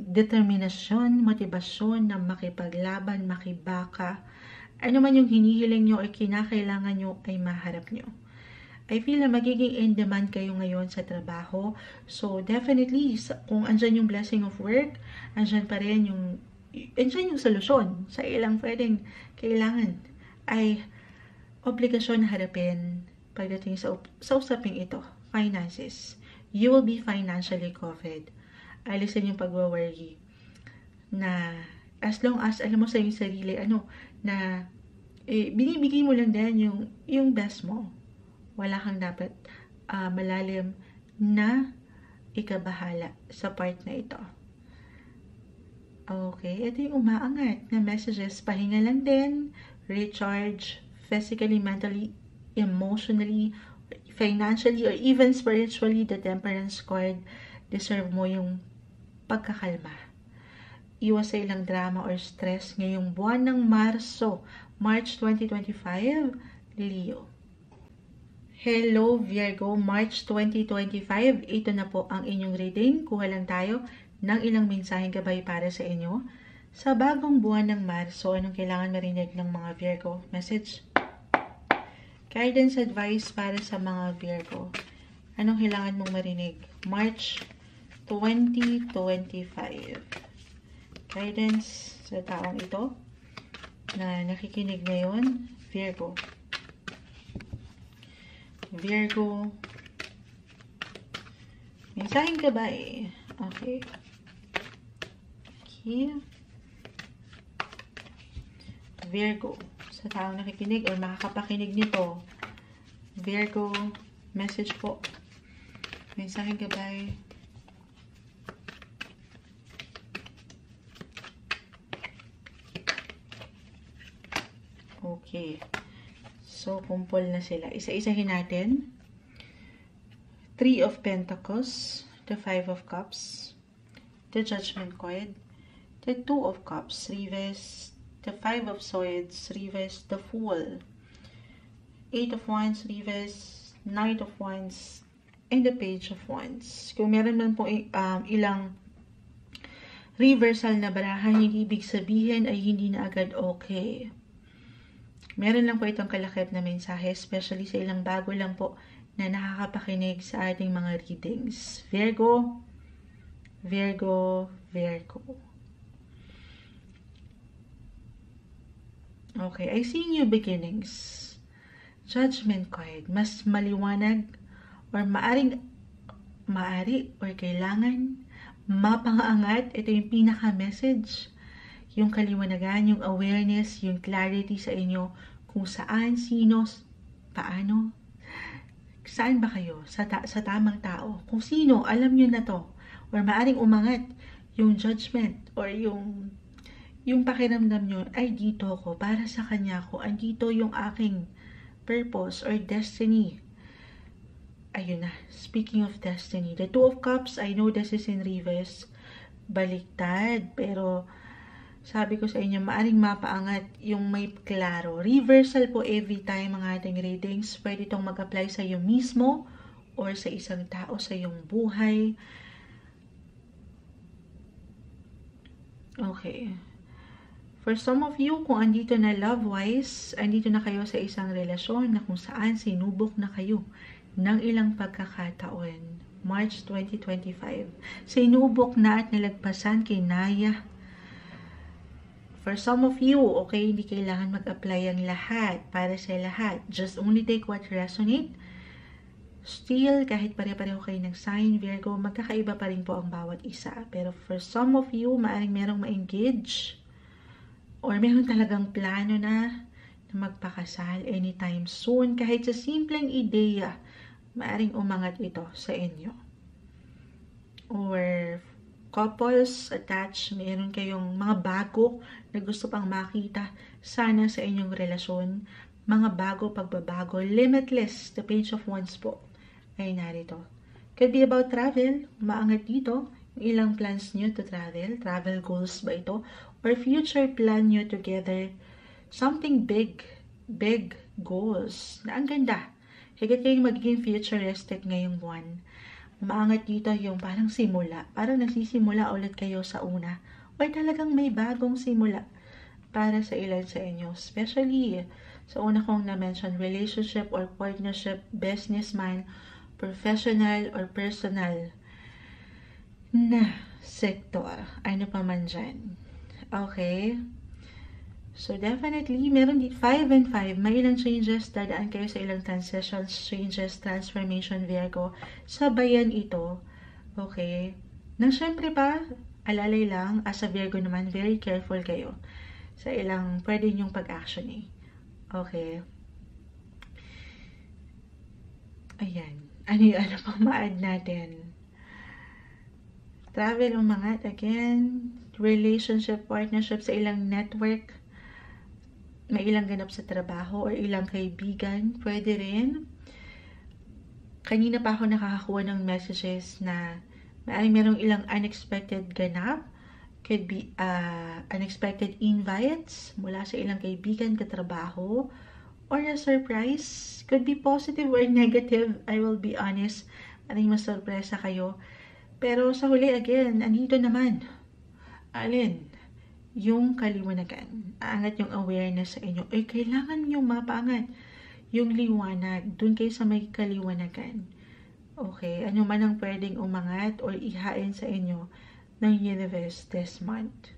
determinasyon, motibasyon na makipaglaban, makibaka, ano man yung hinihiling nyo o kinakailangan nyo ay maharap nyo. I feel na magiging in demand kayo ngayon sa trabaho. So, definitely, kung andyan yung blessing of work, andyan pa rin yung solusyon sa ilang pwedeng kailangan ay obligasyon na harapin pagdating sa usaping ito, finances. You will be financially covered. Alisin yung pag-worry na as long as alam mo sa iyong sarili, na binibigay mo lang din yung best mo. Wala kang dapat malalim na ikabahala sa part na ito. Okay, ito yung umaangat na messages. Pahinga lang din, recharge, physically, mentally, emotionally, financially, or even spiritually. The Temperance card, deserve mo yung pagkakalma. Iwas sa ilang drama or stress ngayong buwan ng Marso, March 2025, Leo. Hello Virgo, March 2025, ito na po ang inyong reading. Kuha lang tayo ng ilang mensaheng gabay para sa inyo. Sa bagong buwan ng Marso, anong kailangan marinig ng mga Virgo? Message. Guidance advice para sa mga Virgo. Anong kailangan mong marinig? March 2025. Guidance sa taong ito na nakikinig ngayon, Virgo. Virgo. Mensaheng gabay. Okay. Okay. Virgo. Sa taong nakikinig o makakapakinig nito, Virgo, message po. Mensaheng gabay. Okay. So, kumpol na sila. Isa-isahin natin. 3 of Pentacles, the 5 of Cups, the Judgment card, the 2 of Cups, reverse, the 5 of Swords, reverse, the Fool, 8 of Wands, reverse, Knight of Wands, and the Page of Wands. Kung meron man po ilang reversal na barahan, hindi ibig sabihin ay hindi na agad okay. Meron lang po itong kalakip na mensahe, especially sa ilang bago lang po na nakakapakinig sa ating mga readings. Virgo, Virgo, Virgo. Okay, I see new beginnings. Judgment card, mas maliwanag or maari or kailangan mapangaangat. Ito yung pinaka-message. Yung kaliwanagan, yung awareness, yung clarity sa inyo kung saan, sino, paano, saan ba kayo? Sa tamang tao. Kung sino, alam nyo na to. Or maaring umangat yung judgment or yung pakiramdam nyo, ay dito ko, para sa kanya ko, andito yung aking purpose or destiny. Ayun na. Speaking of destiny, the 2 of Cups, I know this is in reverse. Baliktad. Pero sabi ko sa inyo, maaring mapaangat yung may klaro. Reversal po every time ang ating readings. Pwede itong mag-apply sa iyo mismo or sa isang tao sa iyong buhay. Okay. For some of you, kung andito na love-wise, andito na kayo sa isang relasyon na kung saan sinubok na kayo ng ilang pagkakataon. March 2025. Sinubok na at nalagpasan kay Naya. For some of you, okay, hindi kailangan mag-apply ang lahat para sa lahat. Just only take what resonate. Still, kahit pare-pareho kayo ng sign, Virgo, magkakaiba pa rin po ang bawat isa. Pero for some of you, maaaring merong ma-engage or meron talagang plano na magpakasal anytime soon. Kahit sa simpleng ideya, maaaring umangat ito sa inyo. Or couples attached, meron kayong mga bago na gusto pang makita sana sa inyong relasyon. Mga bago, pagbabago, limitless. The Page of Wands po ay narito. Could be about travel, maangat dito. Ilang plans nyo to travel goals ba ito? Or future plan nyo together. Something big goals na ang ganda. Higit kayong magiging futuristic ngayong buwan. Maangat dito yung parang simula. Parang nagsisimula ulit kayo sa una. O talagang may bagong simula para sa ilan sa inyo. Especially sa una kong na-mention, relationship or partnership, businessman, professional or personal na sektor. Ano pa man dyan. Okay? So, definitely, meron dito 5 and 5. May ilang changes, dadaan kayo sa ilang transitions, changes, transformation, Virgo. Sabayan ito. Okay? Nang syempre pa, alalay lang, as a Virgo naman, very careful kayo sa ilang pwede nyong pag-action eh. Okay? Ayan. Ano pang ma-add natin? Travel, umangat again. Relationship, partnership sa ilang network. May ilang ganap sa trabaho or ilang kaibigan, pwede rin. Kanina pa ako nakakakuha ng messages na merong ilang unexpected ganap. Could be unexpected invites mula sa ilang kaibigan, katrabaho, or a surprise. Could be positive or negative, I will be honest. Maring masurpresa kayo. Pero sa huli again, andito naman. Alin? Yung kaliwanagan. Aangat yung awareness sa inyo. Ay, kailangan nyo mapaangat yung liwanag. Doon kayo sa may kaliwanagan. Okay? Ano man ang pwedeng umangat or ihain sa inyo ng universe this month.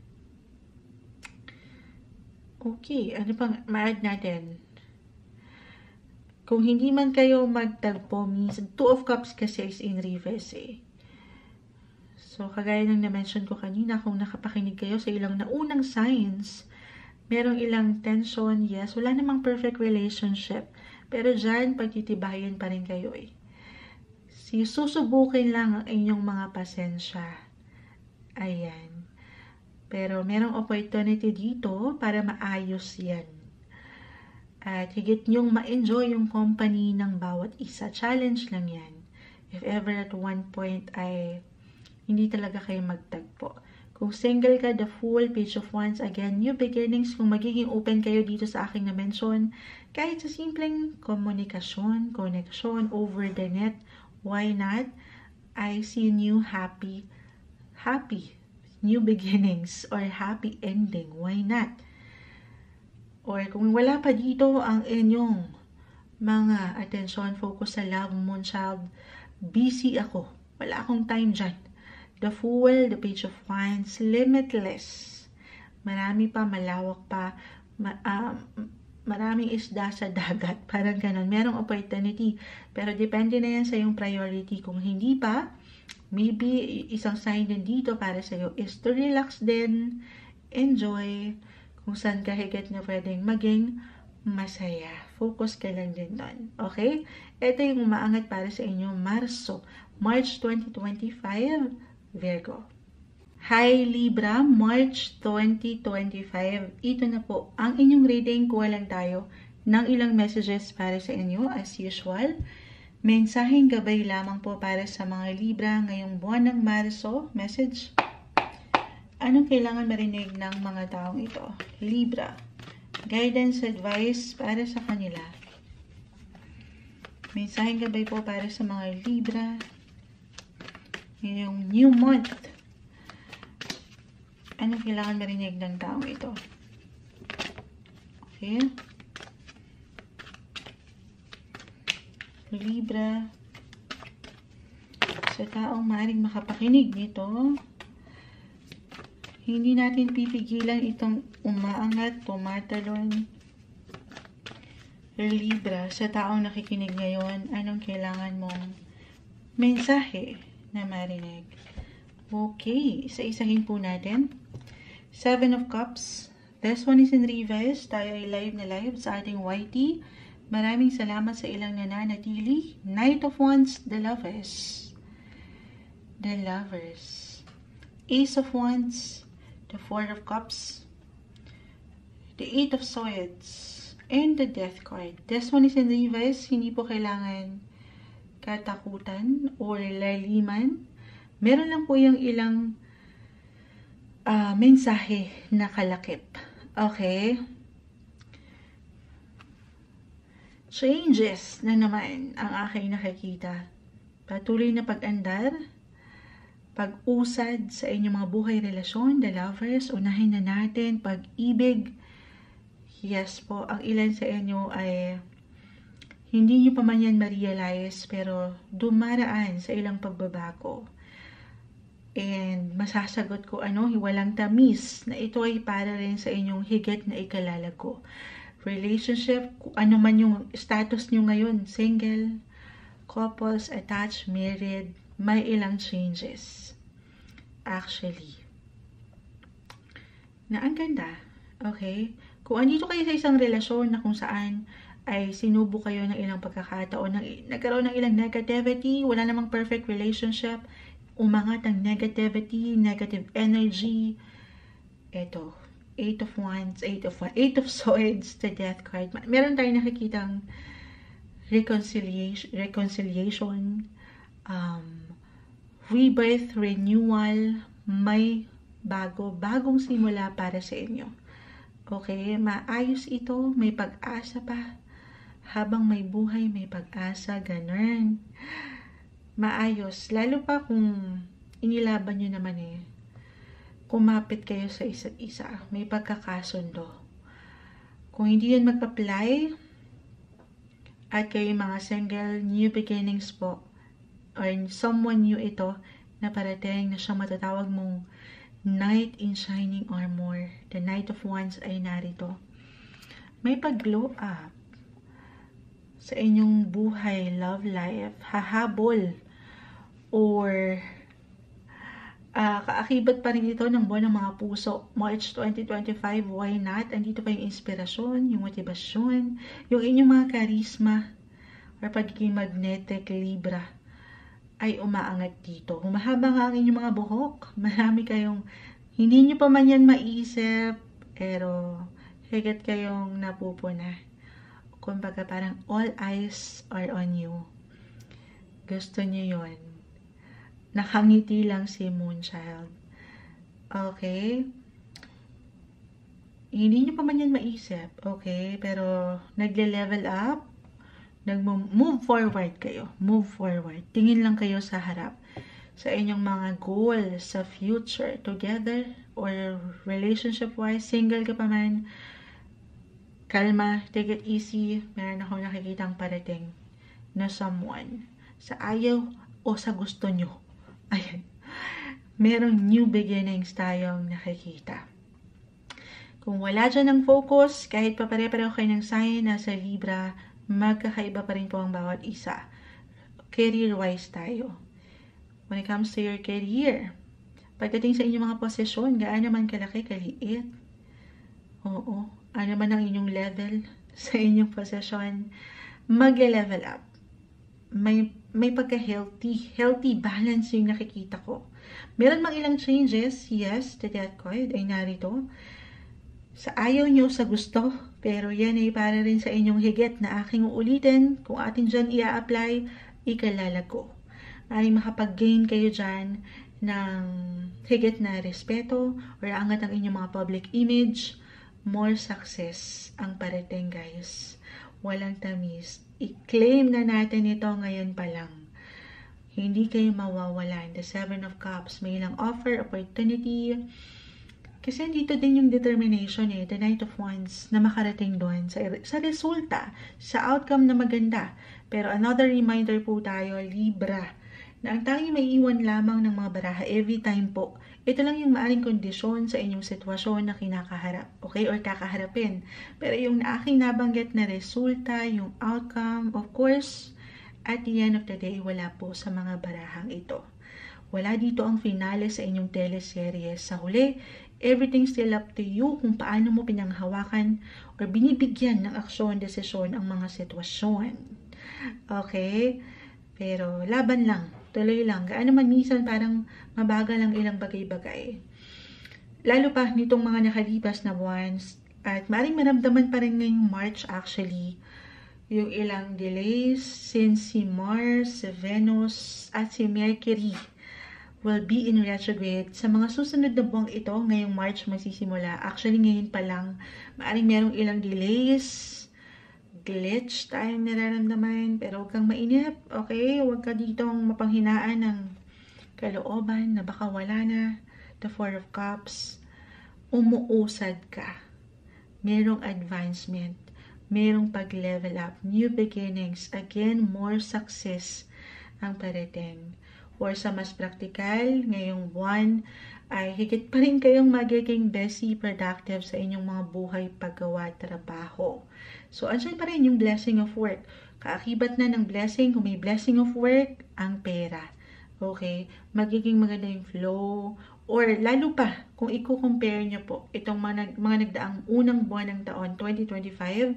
Okay. Ano pang ma-add natin? Kung hindi man kayo magtagpo, minsan 2 of Cups kasi is in reverse eh. So, kagaya ng na-mention ko kanina, kung nakapakinig kayo sa ilang naunang signs, merong ilang tension, yes, wala namang perfect relationship. Pero dyan, pagtitibayan pa rin kayo eh. Susubukin lang ang inyong mga pasensya. Ayan. Pero merong opportunity dito para maayos yan. At higit niyong ma-enjoy yung company ng bawat isa. Challenge lang yan. If ever at one point ay hindi talaga kayo magtagpo. Kung single ka, the Fool, Page of Wands, again, new beginnings. Kung magiging open kayo dito sa aking na-mention, kahit sa simpleng komunikasyon, connection over the net, why not? I see new happy, new beginnings or happy ending. Why not? Or kung wala pa dito ang inyong mga attention, focus sa love, moon child, busy ako. Wala akong time dyan. The Fool, the Page of Wands, limitless. Marami pa, malawak pa, maraming isda sa dagat. Parang ganun. Merong opportunity. Pero depende na yan sa yung priority. Kung hindi pa, maybe isang sign din dito para sa'yo is to relax din, enjoy, kung saan ka higit na pwedeng maging masaya. Focus ka lang din doon. Okay? Ito yung umaangat para sa inyo, March 2025, Virgo. Hi Libra, March 2025. Ito na po ang inyong reading. Kuha lang tayo ng ilang messages para sa inyo as usual. Mensaheng gabay lamang po para sa mga Libra ngayong buwan ng Marso. Message. Anong kailangan marinig ng mga taong ito? Libra. Guidance, advice para sa kanila. Mensaheng gabay po para sa mga Libra. Ngayong new month. Anong kailangan marinig ng taong ito? Okay. Libra. Sa taong maaaring makapakinig nito, hindi natin pipigilan itong umaangat, tumatalon. Libra, sa taong nakikinig ngayon, anong kailangan mong mensahe na marinig? Okay, isa-isahin po natin. 7 of Cups. This one is in reverse. Tayo ay live na live sa ating YT. Maraming salamat sa ilang nananatili. Knight of Wands, the Lovers. The Lovers. Ace of Wands, the 4 of Cups, the 8 of Swords, and the Death card. This one is in reverse. Hindi po kailangan katakutan or laliman. Meron lang po yung ilang mensahe na kalakip. Okay? Changes na naman ang aking nakikita. Patuloy na pag-andar, pag-usad sa inyong mga buhay relasyon, the Lovers. Unahin na natin pag-ibig. Yes po, ang ilan sa inyo ay hindi nyo pa man yan ma-realize pero dumaraan sa ilang pagbabago. And masasagot ko walang tamis na ito ay para rin sa inyong higit na ikalalago. Relationship, ano man yung status nyo ngayon, single, couples, attached, married, may ilang changes. Actually. Na ang ganda. Okay? Kung andito kayo sa isang relasyon na kung saan ay sinubo kayo ng ilang pagkakataon, nagkaroon ng ilang negativity, wala namang perfect relationship, umangat ang negativity, negative energy. Ito, 8 of Wands, 8 of Swords, the Death card. Meron tayong nakikitang reconciliation, rebirth, renewal, may bagong simula para sa inyo. Okay, maayos ito, may pag-asa pa. Habang may buhay, may pag-asa, ganun. Maayos, lalo pa kung inilaban nyo naman kumapit kayo sa isa't isa, may pagkakasundo. Kung hindi yan mag-apply, at kayo mga single, new beginnings po, or someone new ito, na parating na siyang matatawag mong Knight in Shining Armor. The Knight of Wands ay narito. May pag-glow up sa inyong buhay, love life, hahabol, or kaakibat pa rin ito ng buwan ng mga puso. March 2025, why not? Andito pa yung inspirasyon, yung motivasyon, yung inyong mga charisma, or pagiging magnetic, Libra, ay umaangat dito. Humahaba nga ang inyong mga buhok. Marami kayong, hindi nyo pa man yan maisip, pero higit kayong napupuna. Kumbaga parang all eyes are on you. Gusto niyo yun. Nakangiti lang si Moonchild. Okay? Hindi niyo pa man yan maisip. Okay? Pero nagle-level up. Nag-move forward kayo. Move forward. Tingin lang kayo sa harap. Sa inyong mga goals sa future. Together or relationship-wise. Single ka pa man. Kalma. Take it easy. Meron ako nakikitang parating na someone. Sa ayaw o sa gusto nyo. Ayan. Merong new beginnings tayong nakikita. Kung wala dyan ng focus, kahit pa pare-pareho kayo ng sign na sa Libra, magkakaiba pa rin po ang bawat isa. Career-wise tayo. When it comes to your career, pagdating sa inyong mga posisyon, gaano man kalaki, kaliit. Oo. Ano man ang inyong level sa inyong posisyon, mag-level up. May pagka-healthy balance yung nakikita ko. Meron mang ilang changes, yes, the death card ay narito. Sa ayaw nyo, sa gusto, pero yan ay para rin sa inyong higit na aking uulitin. Kung atin dyan i-apply, ikalalago. Maring makapag-gain kayo dyan ng higit na respeto or angat ang inyong mga public image. More success ang parating, guys. Walang tamis. I-claim na natin ito ngayon pa lang. Hindi kayo mawawalan. The Seven of Cups, may ilang offer, opportunity. Kasi dito din yung determination The Knight of Wands na makarating doon sa resulta, sa outcome na maganda. Pero another reminder po tayo, Libra, na ang tanging may iwan lamang ng mga baraha every time po. Ito lang yung maaring kondisyon sa inyong sitwasyon na kinakaharap, okay? Or kakaharapin. Pero yung aking nabanggit na resulta, yung outcome, of course, at the end of the day, wala po sa mga barahang ito. Wala dito ang finale sa inyong teleserye. Sa huli, everything still up to you kung paano mo pinanghawakan or binibigyan ng aksyon, desisyon ang mga sitwasyon. Okay? Pero laban lang. Tuloy lang. Gaano man minsan parang mabagal ang ilang bagay-bagay. Lalo pa nitong mga nakalipas na buwan at maring maramdaman pa rin ngayong March actually yung ilang delays since si Mars, si Venus at si Mercury will be in retrograde. Sa mga susunod na buwang ito, ngayong March magsisimula. Actually ngayon pa lang, maring merong ilang delays, glitch tayong nararamdaman, pero huwag kang mainip, okay? Huwag ka ditong mapanghinaan ng kalooban na baka wala na. The Four of Cups, umuusad ka. Merong advancement, merong pag-level up, new beginnings, again, more success ang parating. Or sa mas praktikal, ngayong buwan, ay higit pa rin kayong magiging busy, productive sa inyong mga buhay, paggawa, trabaho. So, andyan pa rin yung blessing of work. Kaakibat na ng blessing, kung may blessing of work, ang pera. Okay? Magiging maganda yung flow. Or lalo pa, kung i-compare nyo po, itong mga nagdaang unang buwan ng taon, 2025,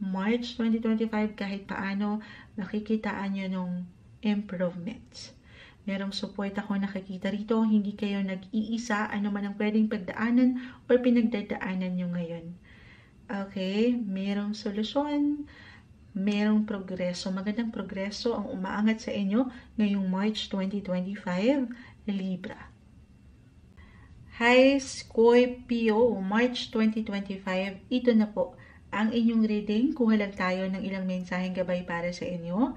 March 2025, kahit paano, nakikitaan nyo nung improvements. Merong support ako nakikita rito, hindi kayo nag-iisa, ano man ang pwedeng pagdaanan or pinagdadaanan nyo ngayon. Okay, merong solusyon, merong progreso, magandang progreso ang umaangat sa inyo ngayong March 2025, Libra. Hi Scorpio, March 2025, ito na po ang inyong reading. Kuha lang tayo ng ilang mensaheng gabay para sa inyo.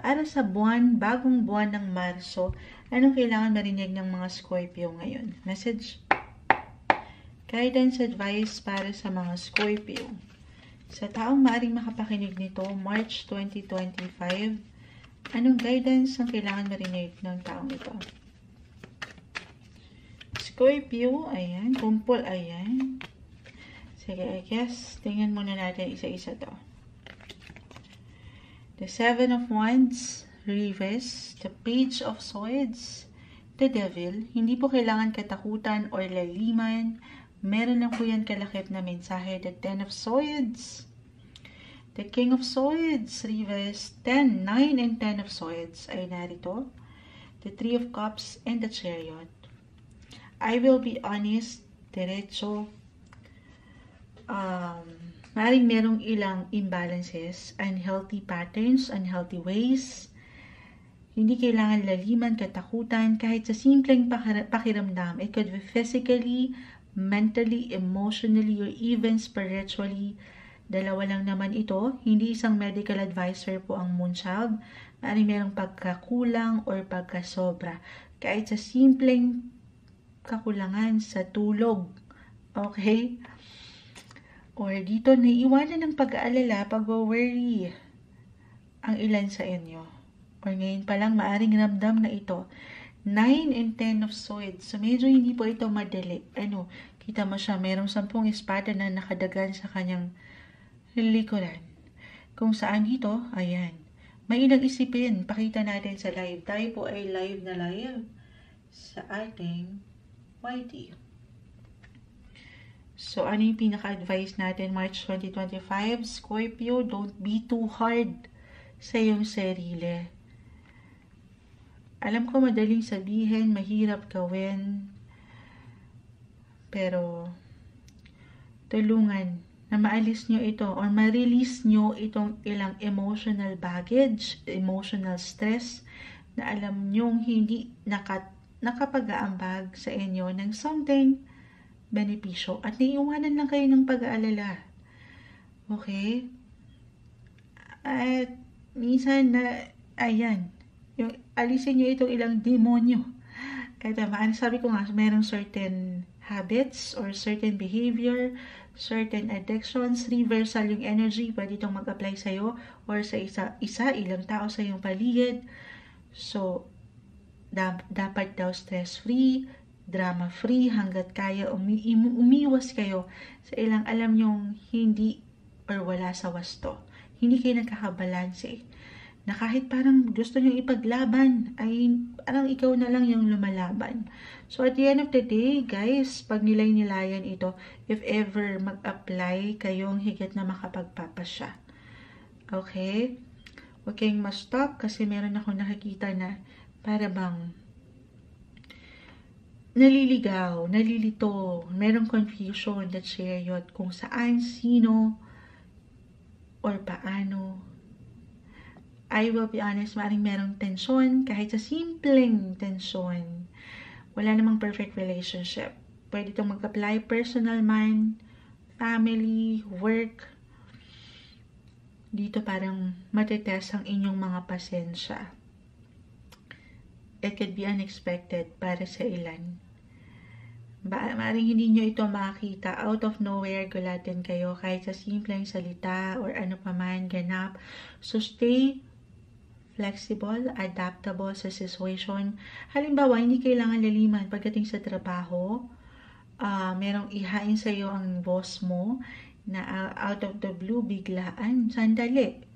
Para sa buwan, bagong buwan ng Marso, anong kailangan marinig ng mga Scorpio ngayon? Message? Guidance, advice para sa mga Scorpio. Sa taong maaaring makapakinig nito, March 2025, anong guidance ang kailangan marinig ng taong ito? Scorpio, ayan. Kumpol, ayan. Sige, I guess, tingnan muna natin isa-isa to. The Seven of Wands, Reverse, the Page of Swords, the Devil. Hindi po kailangan katakutan or laliman. Meron lang po yan kalakip na mensahe. The Ten of Swords, the King of Swords, Reverse, 10, 9, and 10 of Swords ay narito. The Three of Cups, and the Chariot. I will be honest, diretso, Maaaring merong ilang imbalances, unhealthy patterns, unhealthy ways. Hindi kailangan laliman, katakutan, kahit sa simpleng pakiramdam. It could be physically, mentally, emotionally, or even spiritually. Dalawa lang naman ito. Hindi isang medical advisor po ang moonchild. Maaaring merong pagkakulang or pagkasobra. Kahit sa simpleng kakulangan sa tulog. Okay? Or dito, naiiwanan ng pag-aalala, pag-worry ang ilan sa inyo. Or ngayon pa lang, maaring ramdam na ito. 9 and 10 of swords. So, medyo hindi po ito madali. Kita mo siya, merong 10 espada na nakadagan sa kanyang likuran. Kung saan dito, ayan. May ilang isipin. Pakita natin sa live. Tayo po ay live na live sa ating YT. So, ano yung pinaka-advice natin March 2025? Scorpio, don't be too hard sa iyong sarili. Alam ko madaling sabihin, mahirap gawin, pero tulungan na maalis nyo ito or ma-release nyo itong ilang emotional baggage, emotional stress na alam nyong hindi nakapag-aambag sa inyo ng something benepisyo at naiiwanan lang kayo ng pag-aalala. Okay? At minsan na, ayan, yung alisin nyo itong ilang demonyo. Ito, sabi ko nga, mayroong certain habits or certain behavior, certain addictions, reversal yung energy, pwede itong mag-apply sa'yo or sa ilang tao sa iyong paligid. So, dapat daw stress-free, drama-free, hanggat kaya umiwas kayo sa ilang alam nyong hindi or wala sa wasto. Hindi kayo nagkakabalanse. Na kahit parang gusto nyo ipaglaban, ay parang ikaw na lang yung lumalaban. So at the end of the day, guys, pag nilay-nilayan ito, if ever mag-apply kayong higit na makapagpapasya. Okay? Huwag kayong ma-stop kasi meron akong nakikita na para bang naliligaw, nalilito, merong confusion, let's share yun, kung saan, sino, or paano. I will be honest, maaaring merong tensyon, kahit sa simpleng tensyon. Wala namang perfect relationship. Pwede itong mag-apply personal man, family, work. Dito parang matitest ang inyong mga pasensya. It could be unexpected para sa ilan. Maaaring hindi nyo ito makita, out of nowhere, gulatin kayo kahit sa simpleng salita or ano paman, ganap. So stay flexible, adaptable sa situation. Halimbawa, hindi kailangan laliman pagdating sa trabaho. Merong ihain sa iyo ang boss mo na out of the blue, biglaan, sandali.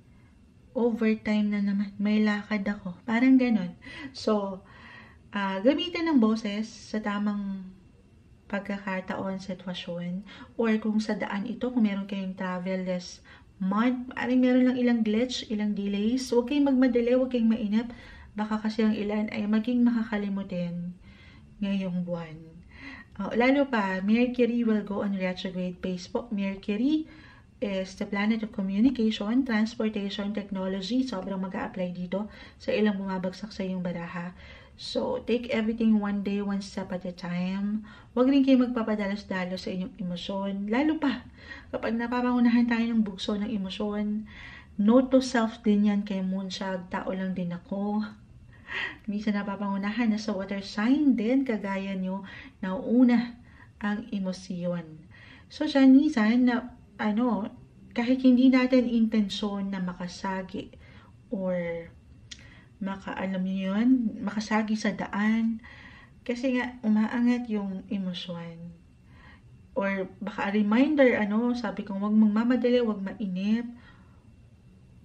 Overtime na naman, may lakad ako. Parang ganon. So, gamitin ng boses sa tamang pagkakataon, sitwasyon, or kung sa daan ito, kung meron kayong travel-less month, meron lang ilang glitch, ilang delays. Huwag kayong magmadali, huwag kayong mainip. Baka kasi ang ilan ay maging makakalimutin ngayong buwan. Lalo pa, Mercury will go on retrograde phase po. Mercury is the planet of communication, transportation, technology. Sobrang mag-a-apply dito sa ilang bumabagsak sa iyong baraha. So, take everything one day, one step at a time. Huwag rin kayo magpapadalos-dalos sa inyong emosyon. Lalo pa, kapag napapangunahan tayo ng bugso ng emosyon, note to self din yan kay Moonchild. Tao lang din ako. Minsan napapangunahan na sa water sign din, kagaya nyo, nauuna ang emosyon. So, siya minsan na, kahit hindi natin intensyon na makasagi or makasagi sa daan, kasi nga umaangat yung emosyon. Or baka reminder, sabi ko, huwag magmamadali, huwag mainip,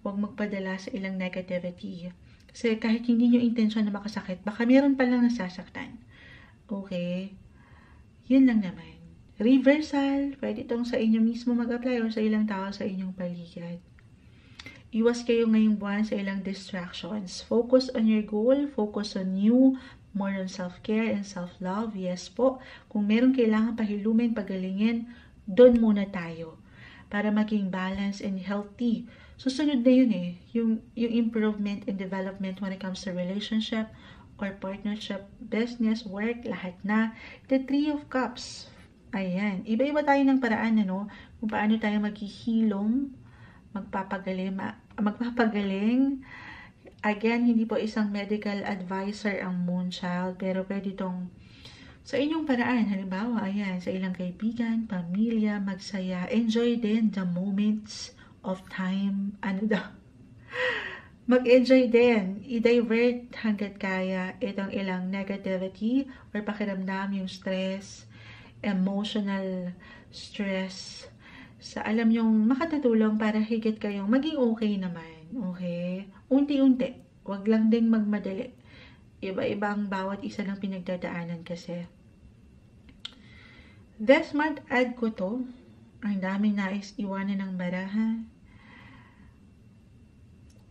huwag magpadala sa ilang negativity. Kasi kahit hindi nyo intensyon na makasakit, baka meron palang nasasaktan. Okay? Yun lang naman. Reversal, pwede itong sa inyo mismo mag-apply or sa ilang tao sa inyong paligid. Iwas kayo ngayong buwan sa ilang distractions. Focus on your goal, focus on you, more on self-care and self-love. Yes po, kung meron kailangan pahilumin, pagalingin, doon muna tayo. para maging balanced and healthy. Susunod na yun eh, yung improvement and development when it comes to relationship or partnership, business, work, lahat na. The Three of Cups. Ayan. Iba-iba tayo ng paraan, ano? Kung paano tayo maghihilom, magpapagaling. Again, hindi po isang medical advisor ang Moonchild, pero pwede itong sa inyong paraan. Halimbawa, ayan, sa ilang kaibigan, pamilya, magsaya. Enjoy din the moments of time. Ano daw? Mag-enjoy din. I-divert hanggat kaya itong ilang negativity or pakiramdam, yung stress, emotional stress. Sa alam yung makatutulong para higit kayong maging okay naman. Okay? Unti-unti. Huwag lang ding magmadali. Iba-iba ang bawat isa ng pinagdadaanan kasi. This month, add ko to. Ang daming nais iwanan ng baraha.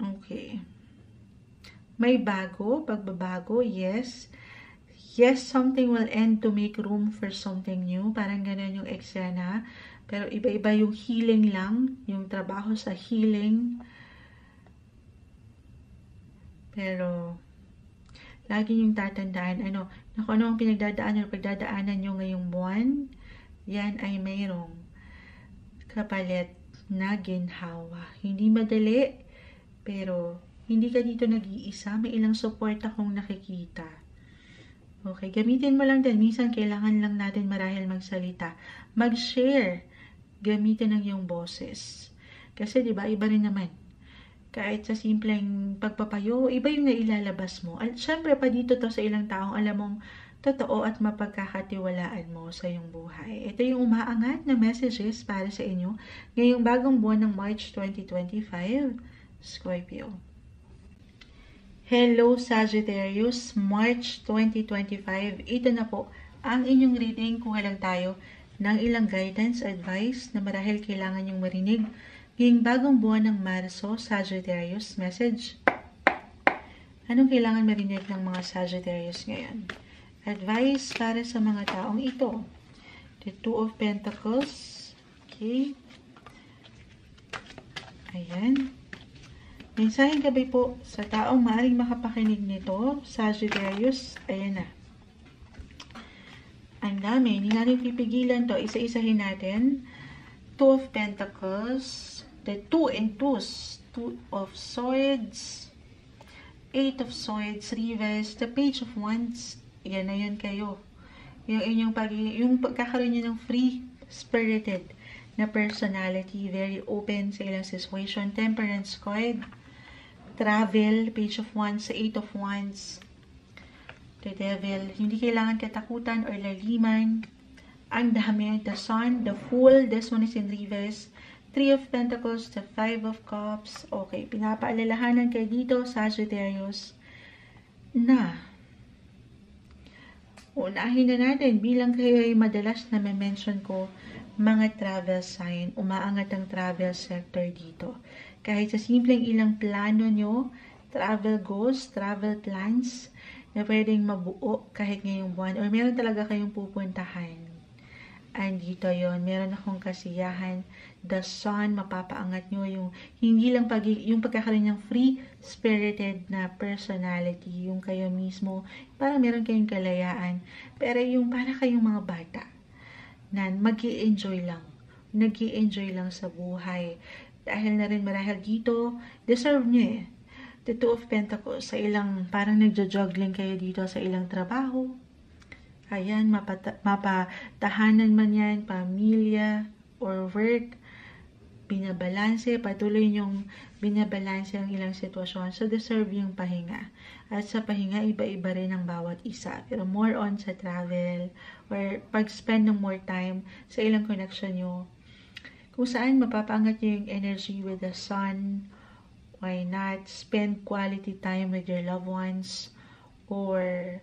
Okay. May pagbabago, yes. Yes, something will end to make room for something new. Parang ganun yung eksena. Pero iba-iba yung healing lang. Yung trabaho sa healing. Pero, lagi yung tatandaan, na kung ano ang pinagdadaanan o pagdadaanan nyo ngayong buwan, yan ay mayroong kapalit na ginhawa. Hindi madali, pero hindi ka dito nag-iisa. May ilang support akong nakikita. Okay, gamitin mo lang din. Minsan, kailangan lang natin marahil magsalita. Mag-share. Gamitin ang iyong boses. Kasi, di ba, iba rin naman. Kahit sa simpleng pagpapayo, iba yung nailalabas mo. At syempre, pa dito to sa ilang taong alam mong totoo at mapagkakatiwalaan mo sa iyong buhay. Ito yung umaangat na messages para sa inyo ngayong bagong buwan ng March 2025, Scorpio. Hello Sagittarius, March 2025. Ito na po ang inyong reading. Kuha lang tayo ng ilang guidance, advice na marahil kailangan yung marinig ngayong bagong buwan ng Marso, Sagittarius. Message. Anong kailangan marinig ng mga Sagittarius ngayon? Advice para sa mga taong ito. The Two of Pentacles. Okay. Ayan. Mensaheng gabi po sa taong maaaring makapakinig nito, Sagittarius. Ayan na. Ang dami. Hindi natin pipigilan to. Isa-isahin natin. Two of Pentacles. The Two and Twos. Two of Swords. Eight of Swords. Reverse. The Page of Wands. Yan na yun kayo. Yung pagkakaroon nyo ng free-spirited na personality. Very open sa ilang situation. Temperance card. Travel. Page of Wands. Eight of Wands. The Devil. Hindi kailangan katakutan or laliman. Ang dami. The Sun. The Fool. This one is in reverse. Three of Pentacles, the Five of Cups. Okay, pinapaalalahanan kayo dito, Sagittarius, na unahin na natin bilang kayo ay madalas na mention ko, mga travel sign, umaangat ang travel sector dito. Kahit sa simpleng ilang plano nyo, travel goals, travel plans, na pwedeng mabuo kahit ngayong buwan, or meron talaga kayong pupuntahan. Andito yon, meron akong kasiyahan. The Sun, mapapaangat nyo yung hindi lang yung pagkakaroon ng free-spirited na personality, yung kayo mismo, parang meron kayong kalayaan, pero yung para kayong mga bata na mag-i-enjoy lang, nag-i-enjoy lang sa buhay. Dahil na rin marahil dito, deserve nyo eh. The Two of Pentacles, sa ilang, parang nagjo-juggling kayo dito sa ilang trabaho. Ayan, mapatahanan man yan, pamilya, or work, binabalanse, patuloy nyong binabalanse ang ilang sitwasyon. So, deserve yung pahinga. At sa pahinga, iba-iba rin ang bawat isa. Pero more on sa travel, or pag-spend ng more time sa ilang connection nyo. Kung saan mapapangat nyo yung energy with the Sun, why not? Spend quality time with your loved ones, or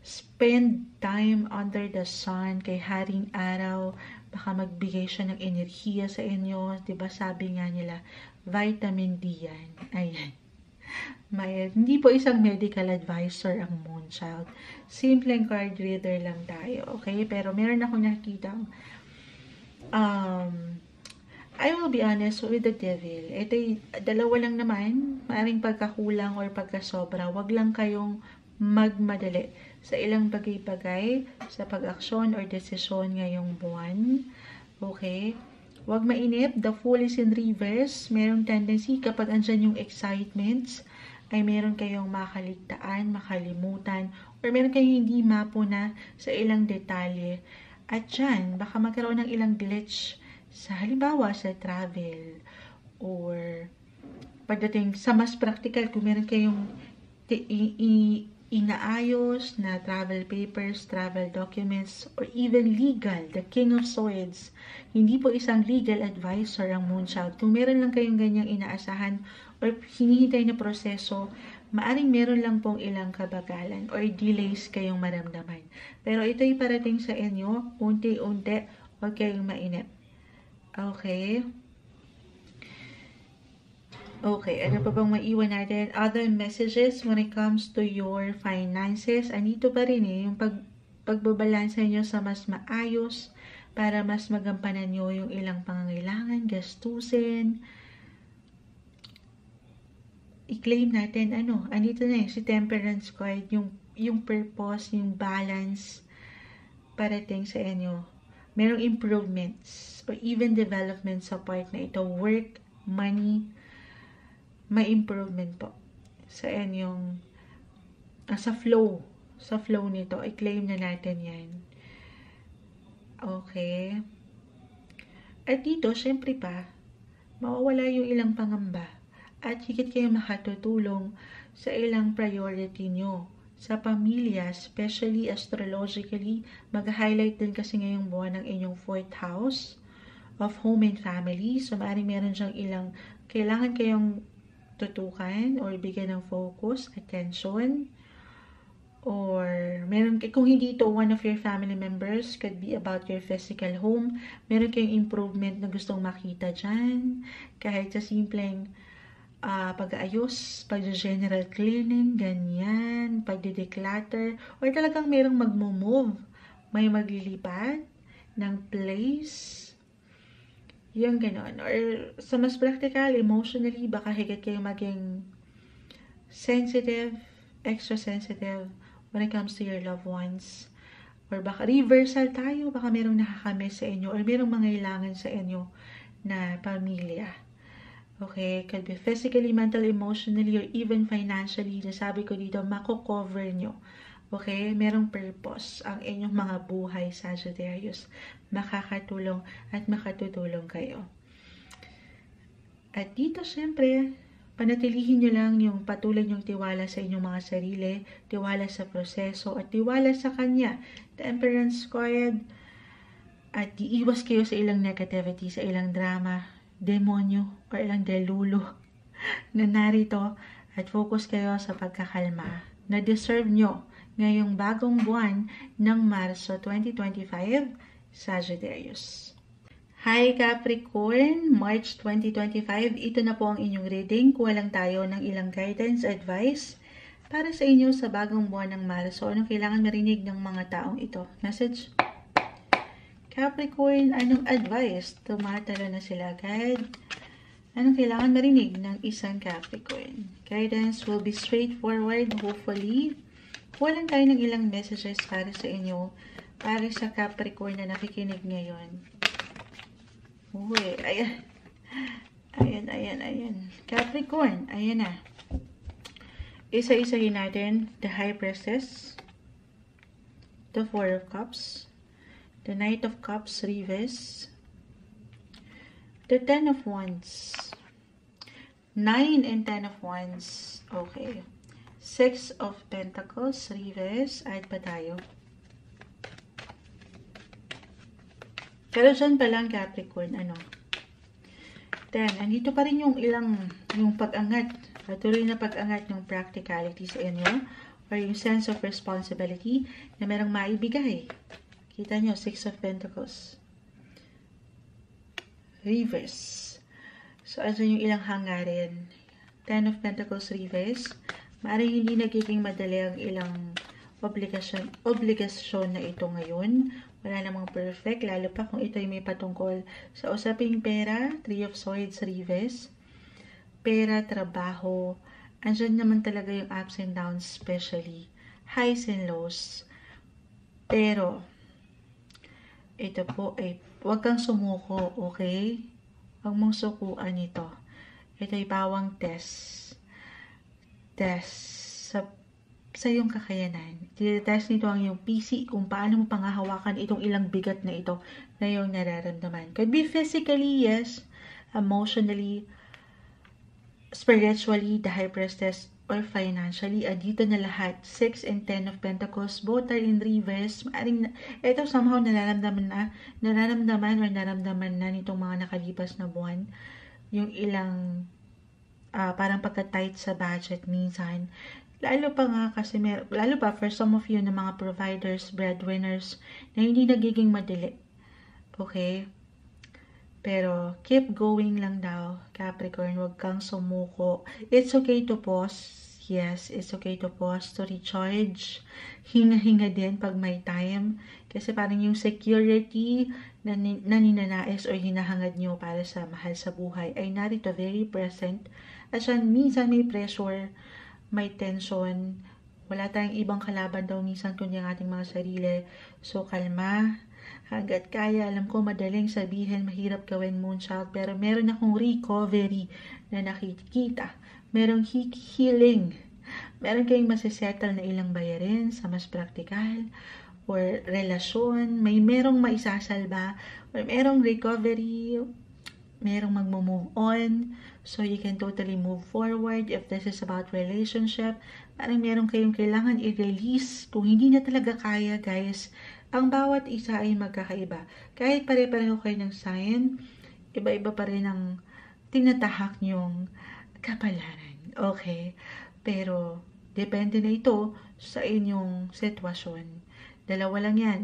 spend time under the sun kay Haring Araw. Baka magbigay siya ng enerhiya sa inyo. Diba sabi nga nila, vitamin D yan. Ayan. Hindi po isang medical advisor ang Moonchild. Simpleng card reader lang tayo. Okay? Pero meron akong nakikita I will be honest with the devil. Ito'y dalawa lang naman, maaaring pagkakulang or pagkasobra. Wag lang kayong magmadali sa ilang bagay-bagay, sa pag-aksyon or desisyon ngayong buwan. Okay? Wag mainip. The Fool is in reverse. Merong tendency kapag andyan yung excitements, ay meron kayong makaligtaan, makalimutan, or meron kayong hindi mapuna sa ilang detalye. At dyan, baka magkaroon ng ilang glitch sa halimbawa sa travel or pagdating sa mas practical kung meron kayong inaayos na travel papers, travel documents, or even legal, the King of Swords. Hindi po isang legal advisor ang Moonchild. Kung meron lang kayong ganyang inaasahan or hinihintay na proseso, maaring meron lang pong ilang kabagalan or delays kayong maramdaman. Pero ito'y parating sa inyo, unti-unti, huwag kayong mainip. Okay. Okay, ano pa bang maiwan natin? Other messages when it comes to your finances. Andito pa rin yung pagbabalansa nyo sa mas maayos para mas magampanan nyo yung ilang pangangailangan, gastusin. I-claim natin, andito na si Temperance card, yung purpose, yung balance parating sa inyo. Merong improvements or even development sa part na ito. Work, money, may improvement po sa inyong sa flow nito. I-claim na natin yan. Okay. At dito, syempre pa, mawawala yung ilang pangamba at higit kayo makatutulong sa ilang priority nyo. Sa pamilya, especially astrologically, mag-highlight din kasi ngayong buwan ng inyong 4th house of home and family. So, maaaring meron dyang ilang kailangan kayong tutukan or bigyan ng focus, attention. Or, kung hindi ito one of your family members, could be about your physical home. Meron kayong improvement na gustong makita dyan. Kahit sa simpleng pag-aayos, pag-general cleaning, ganyan, pag-declutter, or talagang merong magmo-move, may maglilipat ng place, yung ganon. Or sa mas practical, emotionally, baka higit kayo maging sensitive, extra sensitive when it comes to your loved ones. Or baka reversal tayo, baka merong nakakamiss sa inyo, or merong mangailangan sa inyo na pamilya. Okay, could be physically, mental, emotionally, or even financially. Nasabi ko dito, mako-cover nyo. Okay, merong purpose ang inyong mga buhay, Sagittarius. Makakatulong at makatutulong kayo. At dito, syempre, panatilihin nyo lang yung patuloy nyong tiwala sa inyong mga sarili, tiwala sa proseso, at tiwala sa Kanya. Temperance card. At iiwas kayo sa ilang negativity, sa ilang drama, demonyo o ilang delulo na narito at focus kayo sa pagkakalma na deserve nyo ngayong bagong buwan ng Marso 2025, Sagittarius. Hi Capricorn, March 2025, ito na po ang inyong reading. Kuha lang tayo ng ilang guidance, advice para sa inyo sa bagong buwan ng Marso. Anong kailangan marinig ng mga taong ito? Message? Capricorn, anong advice? Tumatalo na sila agad. Anong kailangan marinig ng isang Capricorn? Guidance will be straightforward, hopefully. Kuha lang tayo ng ilang messages para sa inyo, para sa Capricorn na nakikinig ngayon. Uy, ayan. Ayan. Capricorn, ayan na. Isa-isahin natin. The High Priestess. The Four of Cups. The Knight of Cups, reverse. The Ten of Wands. 9 and 10 of Wands. Okay. 6 of Pentacles, reverse. Add pa tayo. Pero dyan pa lang, Capricorn, 10. Andito pa rin yung pag-angat. Patuloy na pag-angat ng practicality sa inyo. Or yung sense of responsibility na merong maibigay. Kita nyo, 6 of Pentacles. Reverse. So, andyan yung ilang hangarin. 10 of Pentacles, reverse. Maaaring hindi nagiging madali ang ilang obligasyon na ito ngayon. Wala namang perfect, lalo pa kung ito'y may patungkol sa usaping pera, Three of Swords, Reverse. Pera, trabaho, andyan naman talaga yung ups and downs, especially highs and lows. Pero, ito po ay huwag kang sumuko, okay? Huwag mong sukuan ito. Ito ay bawang test sa iyong kakayanan. Test nito ang iyong PC kung paano mo pangahawakan itong ilang bigat na ito na iyong nararamdaman. Could be physically, yes, emotionally, spiritually, the High Priestess, or financially. Andito na lahat. 6 and 10 of Pentacles, both are in reverse. Ito somehow nararamdaman na nitong mga nakalipas na buwan. Yung ilang parang pagka-tight sa budget minsan. Lalo pa for some of you na mga providers, breadwinners, na hindi nagiging madali. Okay? Pero, keep going lang daw, Capricorn. Huwag kang sumuko. It's okay to pause. Yes, it's okay to pause, to recharge. Hinga-hinga din pag may time. Kasi parang yung security na ninanais o hinahangad nyo para sa mahal sa buhay ay narito, very present. At siya, minsan may pressure, may tension. Wala tayong ibang kalaban daw minsan kundi ang ating mga sarili. So, kalma. Hanggat kaya, alam ko madaling sabihin, mahirap gawin Moonchild, pero meron akong recovery na nakikita. Merong healing. Meron kayong masisettle na ilang bayarin sa mas praktikal or relasyon. Merong maisasalba or merong recovery, merong magmo-move on. So, you can totally move forward if this is about relationship. Parang meron kayong kailangan i-release. Kung hindi na talaga kaya, guys, ang bawat isa ay magkakaiba. Kahit pare-pareho kayo ng sign, iba-iba pa rin ang tinatahak nyong kapalaran. Okay? Pero, depende na ito sa inyong sitwasyon. Dalawa lang yan.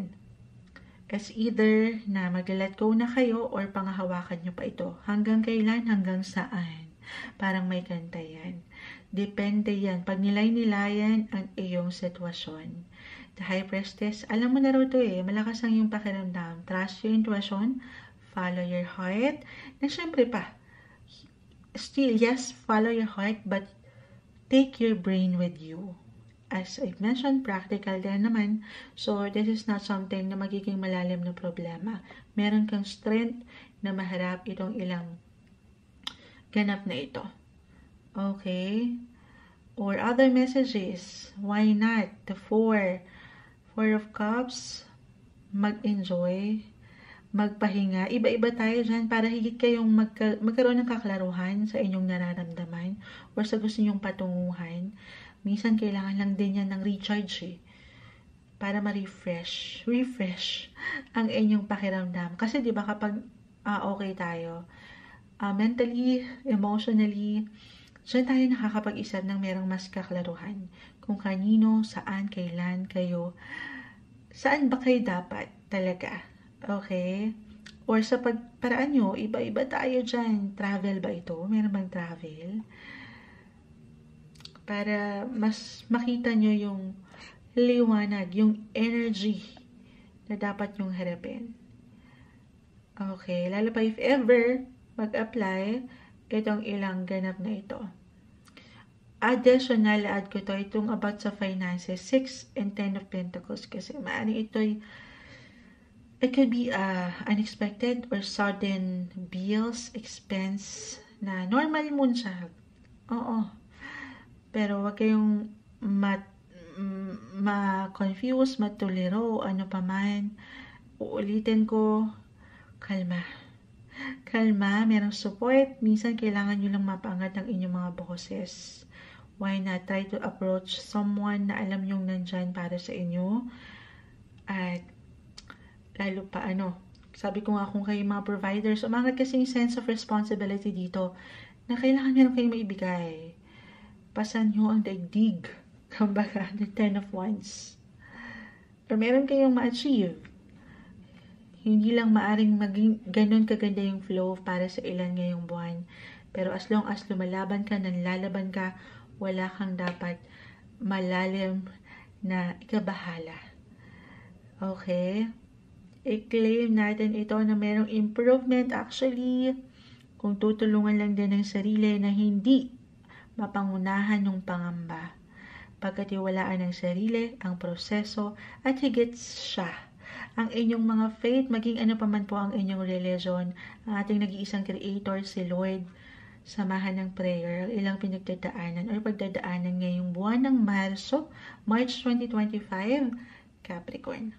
As either na mag-let go na kayo or pangahawakan nyo pa ito. Hanggang kailan, hanggang saan. Parang may kanta yan. Depende yan. Pag nilay-nilayan ang iyong sitwasyon. The High Priestess, alam mo na raw ito malakas ang iyong pakiramdam. Trust your intuition. Follow your heart. Na syempre pa, still, yes, follow your heart, but take your brain with you. As I mentioned, practical din naman. So, this is not something na magiging malalim na problema. Meron kang strength na maharap itong ilang ganap na ito. Okay? Or other messages. Why not? The Four of Cups. Mag-enjoy. Magpahinga. Iba-iba tayo dyan para higit kayong magkaroon ng kaklaruhan sa inyong nararamdaman or sa gusto nyong patunguhan. Minsan, kailangan lang din yan ng recharge para ma-refresh. Refresh ang inyong pakiramdam. Kasi, di ba, kapag okay tayo, mentally, emotionally, dyan tayo nakakapag-isip ng merong mas kaklaruhan. Kung kanino, saan, kailan kayo, saan ba kayo dapat talaga? Okay? Or sa pagparaan nyo, iba-iba tayo dyan. Travel ba ito? Meron bang travel? Para mas makita nyo yung liwanag, yung energy na dapat nyong harapin. Okay, lalo pa if ever mag-apply itong ilang ganap na ito. Additional, add ko to, itong about sa finances, 6 and 10 of Pentacles, kasi maaaring it could be unexpected or sudden bills, expense na normal Moonchild. Oo. Pero wag kayong ma-confuse, matuliro, ano pa man. Uulitin ko, kalma. Kalma, merong support. Minsan kailangan nyo lang mapaangat ang inyong mga boses. Why not try to approach someone na alam nyong nandyan para sa inyo? At lalo pa sabi ko nga kung kayo mga providers, umangat kasi yung sense of responsibility dito na kailangan meron kayong maibigay. Pasan nyo ang daigdig. Kumbaga, the 10 of Wands. Or meron kayong ma-achieve. Hindi lang maaring maging ganun kaganda yung flow para sa ilan ngayong buwan. Pero as long as lumalaban ka, nanlalaban ka, wala kang dapat malalim na ikabahala. Okay? I-claim natin ito na merong improvement actually kung tutulungan lang din ng sarili na hindi mapangunahan yung pangamba. Pagkatiwalaan ng sarili, ang proseso, at higit siya, ang inyong mga faith, maging ano pa man po ang inyong religion, ang ating nag-iisang creator, si Lord, samahan ng prayer, ilang pinagdadaanan or pagdadaanan ngayong buwan ng March 2025, Capricorn.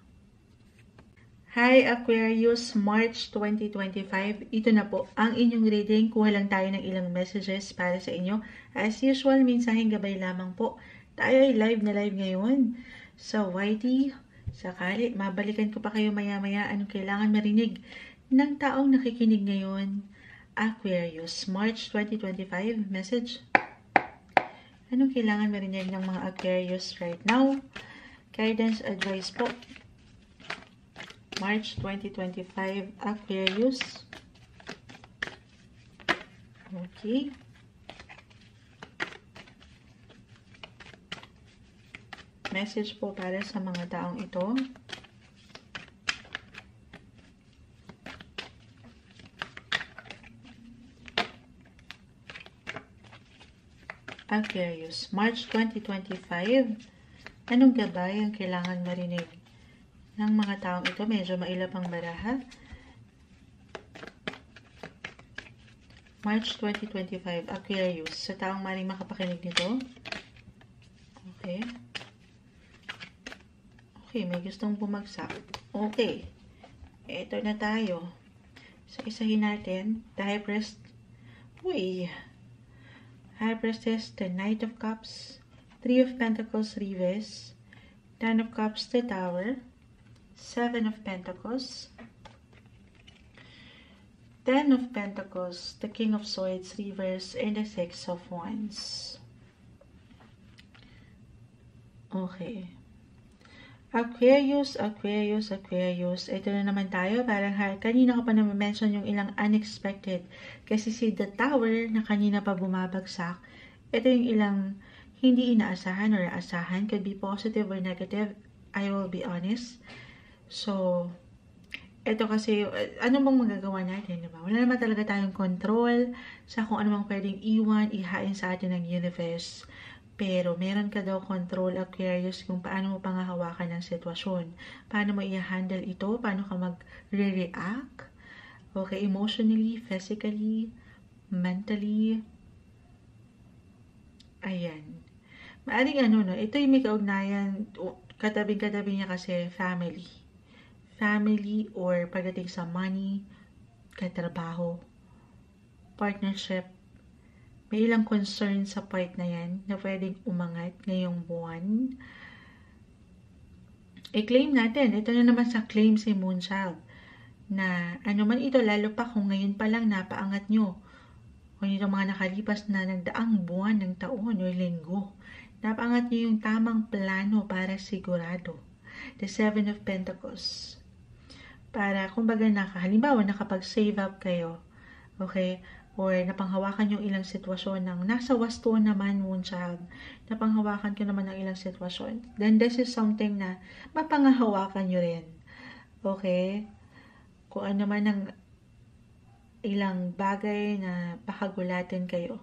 Hi Aquarius, March 2025. Ito na po ang inyong reading. Kuha lang tayo ng ilang messages para sa inyo. As usual, mensaheng gabay lamang po. Tayo ay live na live ngayon sa YT. Sakali, mabalikan ko pa kayo maya-maya anong kailangan marinig ng taong nakikinig ngayon. Aquarius, March 2025. Message. Anong kailangan marinig ng mga Aquarius right now? Guidance, advice po. March 2025, Aquarius. Okay. Message po para sa mga taong ito. Aquarius, March 2025. Anong gabay ang kailangan marinig ng mga taong ito? Medyo mailap ang baraha. March 2025, Aquarius. Sa taong maring makapakinig nito. Okay. Okay, may gustong bumagsak. Okay. Ito na tayo. So, isahin natin. The High Priest. Uy. High Priestess, the Knight of Cups. 3 of Pentacles, Reverse. 10 of Cups, the Tower. 7 of Pentacles, 10 of Pentacles, the King of Swords, Reverse, and the 6 of Wands. Okay. Aquarius, Aquarius, Aquarius. Ito na naman tayo. Parang kanina ko pa naman mention yung ilang unexpected. Kasi si The Tower na kanina pa bumabagsak. Ito yung ilang hindi inaasahan or asahan. Could be positive or negative. I will be honest. So, ito kasi, ano bang magagawa natin, diba? Wala naman talaga tayong control sa kung ano bang pwedeng iwan, ihain sa atin ng universe. Pero, meron ka daw control, Aquarius, kung paano mo pangahawakan ng sitwasyon. Paano mo i-handle ito, paano ka mag-react. Okay, emotionally, physically, mentally. Ayan. Maaring no, ito yung may kaugnayan, katabing-katabi niya kasi family or pagdating sa money, katrabaho, partnership. May ilang concern sa part na yan na pwedeng umangat ngayong buwan. I-claim natin. Ito na naman sa claim si Moonchild. Na ano man ito, lalo pa kung ngayon pa lang napaangat nyo. Kung ito mga nakalipas na nagdaang buwan ng taon o linggo. Napaangat nyo yung tamang plano para sigurado. The 7 of Pentacles. Para, kumbaga, halimbawa, nakapag-save up kayo, okay, or napanghawakan yung ilang sitwasyon ng nasa wasto naman, Moonchild, napanghawakan ko naman ng ilang sitwasyon, then this is something na mapanghawakan nyo rin, okay, kung ano man ang ilang bagay na pakagulatin kayo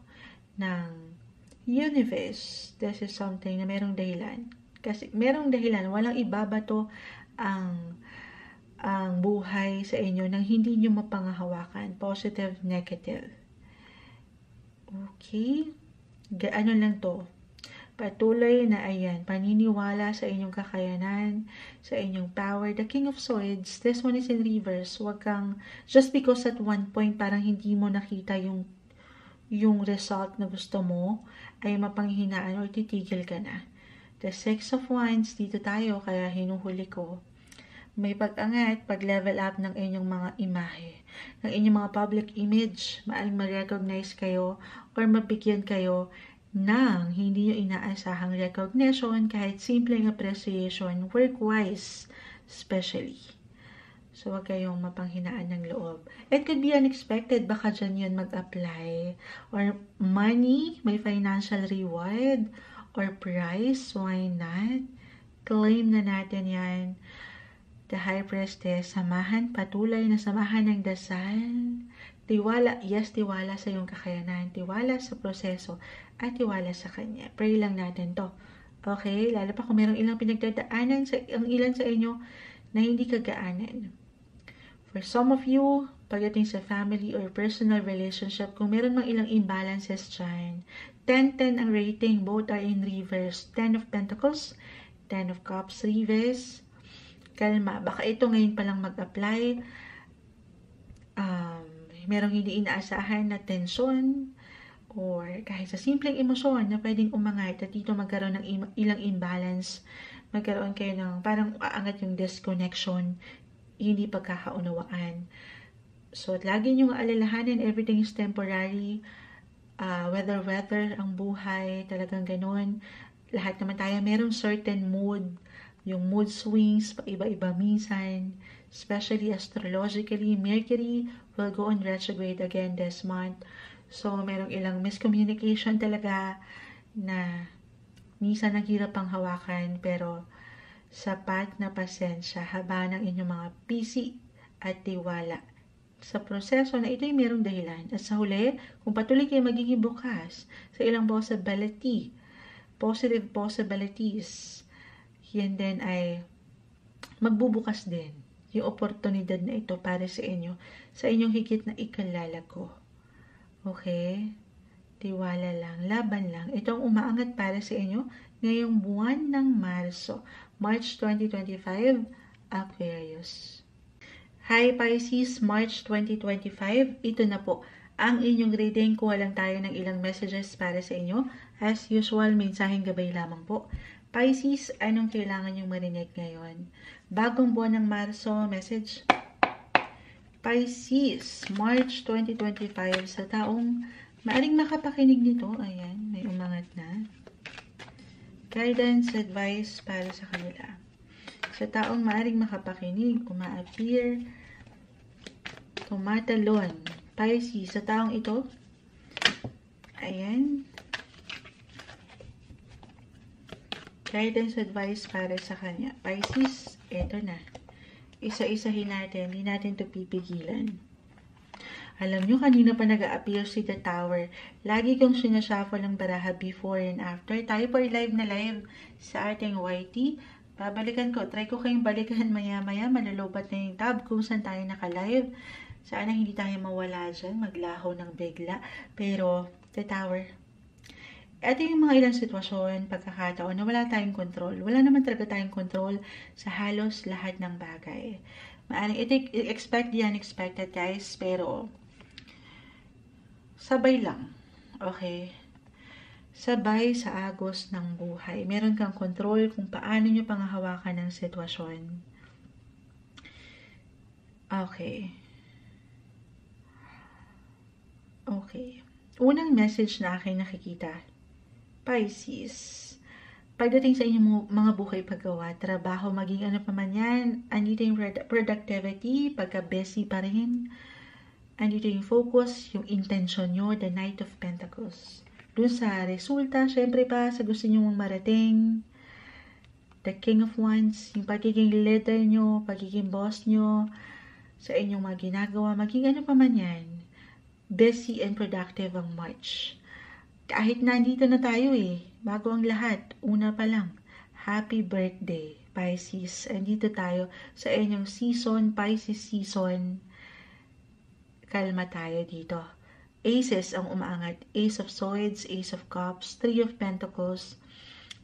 ng universe, this is something na merong dahilan, kasi merong dahilan, walang ibabato ang buhay sa inyo nang hindi nyo mapanghawakan. Positive, negative. Okay? Ano lang to? Patuloy na ayan, paniniwala sa inyong kakayanan, sa inyong power. The King of Swords, this one is in reverse. Huwag kang, just because at one point parang hindi mo nakita yung result na gusto mo, ay mapanghinaan o titigil ka na. The 6 of Wands, dito tayo, kaya hinuhuli ko. May pag-angat, pag-level up ng inyong mga imahe, ng inyong mga public image, maaring ma-recognize kayo or mabigyan kayo ng hindi nyo inaasahang recognition, kahit simpleng appreciation, work-wise, especially. So, wag kayong mapanghinaan ng loob. It could be unexpected, baka dyan yun mag-apply. Or money, may financial reward, or prize, why not? Claim na natin yan. The High Priestess, samahan, patuloy na samahan ng dasal. Tiwala, yes, tiwala sa iyong kakayanan, tiwala sa proseso, at tiwala sa Kanya. Pray lang natin to. Okay? Lalo pa kung merong ilang pinagdadaanan ang ilan sa inyo na hindi kagaanan. For some of you, pagdating sa family or personal relationship, kung meron mang ilang imbalances dyan, 10-10 ang rating, both are in reverse. 10 of Pentacles, 10 of Cups, reverse. Kalma, baka ito ngayon palang mag-apply. Merong hindi inaasahan na tensyon or kahit sa simpleng emosyon na pwedeng umangat at dito magkaroon ng ilang imbalance. Magkaroon kayo ng parang aangat yung disconnection, hindi pagkakaunawaan. So, lagi nyo alalahanin, everything is temporary. Weather ang buhay, talagang ganun. Lahat naman tayo, merong certain mood. Yung mood swings, iba-iba minsan. Especially astrologically, Mercury will go on retrograde again this month. So, merong ilang miscommunication talaga na minsan ang hirap pang hawakan, pero sapat na pasensya, haba ng inyong mga pisi at tiwala. Sa proseso na ito'y merong dahilan. At sa huli, kung patuloy kayo magiging bukas sa ilang positive possibilities, yan din ay magbubukas din yung oportunidad na ito para sa inyo, sa inyong higit na ikalalago. Okay? Tiwala lang, laban lang. Ito ang umaangat para sa inyo ngayong buwan ng Marso, March 2025, Aquarius. Hi Pisces, March 2025. Ito na po ang inyong reading. Kuha lang tayo ng ilang messages para sa inyo. As usual, mensaheng gabay lamang po. Pisces, anong kailangan nyong marinig ngayon? Bagong buwan ng Marso, message. Pisces, March 2025, sa taong maaring makapakinig nito, ayan, may umangat na. Guidance, advice para sa kanila. Sa taong maaring makapakinig, uma-appear, tumatalon. Pisces, sa taong ito, ayan, guidance, advice para sa kanya. Pisces, eto na. Isa-isahin natin, hindi natin ito pipigilan. Alam nyo, kanina pa nag-a-appear si The Tower. Lagi kong sinashuffle ang baraha before and after. Tayo po live na live sa ating YT. Babalikan ko. Try ko kayong balikan maya-maya. Malalobat na yung tab kung saan tayo naka-live. Sana hindi tayo mawala dyan. Maglaho ng bigla. Pero, The Tower. Ito yung mga ilang sitwasyon, pagkakataon na wala tayong control. Wala naman talaga tayong control sa halos lahat ng bagay. Maaring expect the unexpected, guys, pero sabay lang. Okay? Sabay sa agos ng buhay. Meron kang control kung paano nyo pangahawakan ng sitwasyon. Okay. Okay. Unang message na aking nakikita. Pisces, pagdating sa inyong mga buhay paggawa, trabaho, maging ano pa man yan, andito yung productivity, pagka-busy pa rin, andito yung focus, yung intention nyo, the Knight of Pentacles. Doon sa resulta, syempre pa, sa gusto nyo mong marating, the King of Wands, yung pagiging leader nyo, pagiging boss nyo, sa inyong mga ginagawa, maging ano pa man yan, busy and productive ang March. Kahit nandito na tayo bago ang lahat, una pa lang, happy birthday, Pisces. Andito tayo sa inyong season, Pisces season. Kalma tayo dito. Aces ang umaangat. Ace of Swords, Ace of Cups, Three of Pentacles.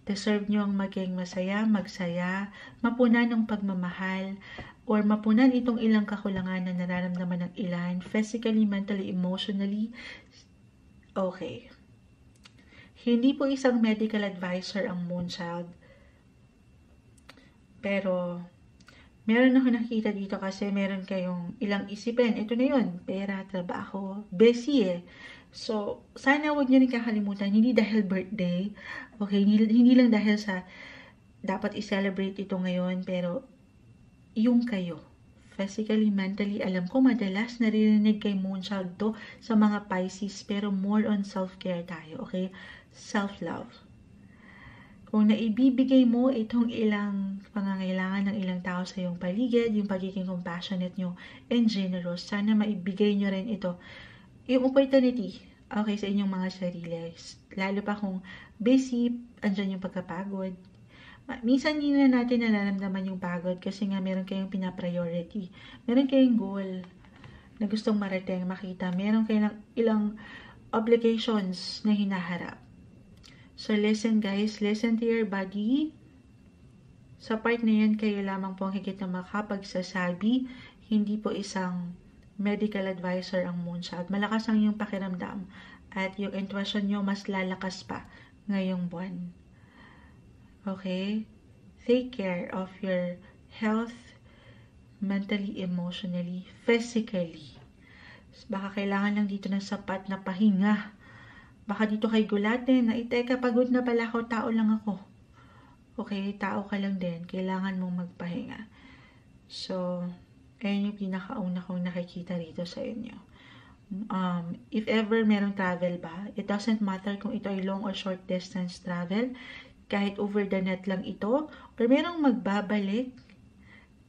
Deserve nyo ang maging masaya, magsaya, mapunan ng pagmamahal, or mapunan itong ilang kakulangan na nararamdaman ng ilan, physically, mentally, emotionally. Okay. Hindi po isang medical advisor ang Moonchild. Pero, meron ako nakikita dito kasi meron kayong ilang isipin. Ito na yun, pera, trabaho, busy So, sana huwag nyo rin kakalimutan, hindi dahil birthday, okay, hindi lang dahil sa dapat i-celebrate ito ngayon, pero yung kayo, physically, mentally, alam ko madalas naririnig kay Moonchild to sa mga Pisces, pero more on self-care tayo, okay? Self-love. Kung naibibigay mo itong ilang pangangailangan ng ilang tao sa iyong paligid, yung pagiging compassionate nyo and generous, sana maibigay nyo rin ito, yung opportunity, okay, sa inyong mga sarili. Lalo pa kung busy, andyan yung pagkapagod. Minsan hindi na natin nararamdaman yung pagod kasi nga meron kayong pinapriority. Meron kayong goal na gustong marating, makita. Meron kayong ilang obligations na hinaharap. So listen guys, listen to your body. Sa part na yan, kayo lamang po ang higit na makapagsasabi. Hindi po isang medical advisor ang Moonchild. Malakas ang iyong pakiramdam at yung intuition nyo mas lalakas pa ngayong buwan. Okay? Take care of your health, mentally, emotionally, physically. Baka kailangan lang dito ng sapat na pahinga. Baka dito kay gulatin na, teka, pagod na pala ako, tao lang ako. Okay, tao ka lang din. Kailangan mong magpahinga. So, ayun yung pinakauna kong nakikita rito sa inyo. If ever merong travel ba, it doesn't matter kung ito ay long or short distance travel, kahit over the net lang ito, or merong magbabalik,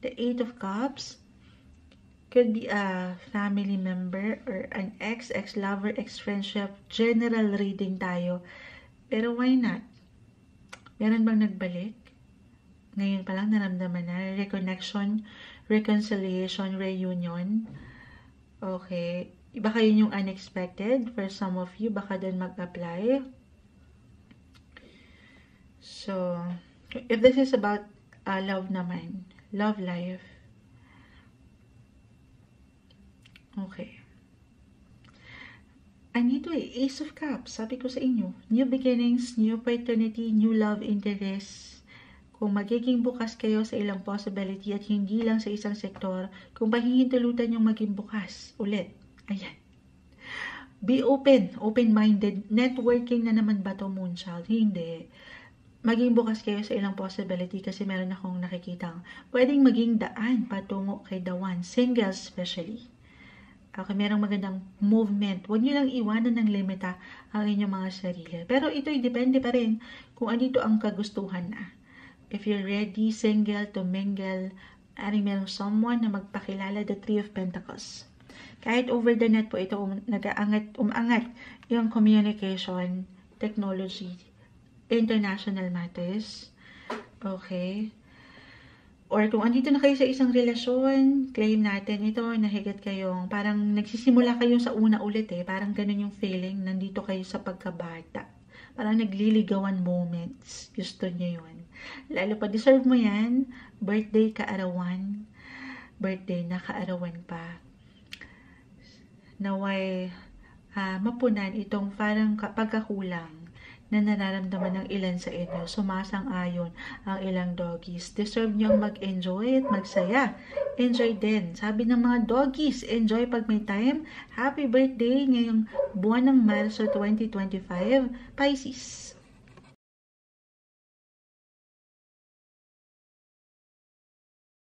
the 8 of Cups, could be a family member or an ex-lover, ex-friendship, general reading tayo. Pero why not? Meron bang nagbalik? Ngayon pa lang naramdaman na, reconnection, reconciliation, reunion. Okay. Baka yun yung unexpected. For some of you, baka doon mag-apply. So, if this is about love naman, love life. Okay. Andito Ace of Cups. Sabi ko sa inyo, new beginnings, new opportunity, new love interest. Kung magiging bukas kayo sa ilang possibility at hindi lang sa isang sektor, kung pahihintulutan yung maging bukas ulit. Ayan. Be open, open-minded. Networking na naman ba to, Moonchild? Hindi. Maging bukas kayo sa ilang possibility kasi meron akong nakikitang pwedeng maging daan patungo kay the one. Singles especially. Okay, merong magandang movement. Huwag nyo lang iwanan ng limita ang inyong mga sarili. Pero ito'y depende pa rin kung andito ang kagustuhan na. If you're ready, single, to mingle, merong someone na magpakilala, the Three of Pentacles. Kahit over the net po ito, umangat yung communication, technology, international matters. Okay. Or kung andito na kayo sa isang relasyon, claim natin ito, nahigit kayong, parang nagsisimula kayo sa una ulit parang ganun yung feeling, nandito kayo sa pagkabata. Parang nagliligawan moments. Gusto niyo yun. Lalo pa, deserve mo yan. Birthday kaarawan. Birthday na kaarawan pa. Naway mapunan itong parang pagkakulang na nararamdaman ng ilan sa inyo. Sumasang-ayon ang ilang doggies. Deserve nyo mag-enjoy at magsaya. Enjoy din. Sabi ng mga doggies, enjoy pag may time. Happy birthday ngayong buwan ng Marso 2025, Pisces.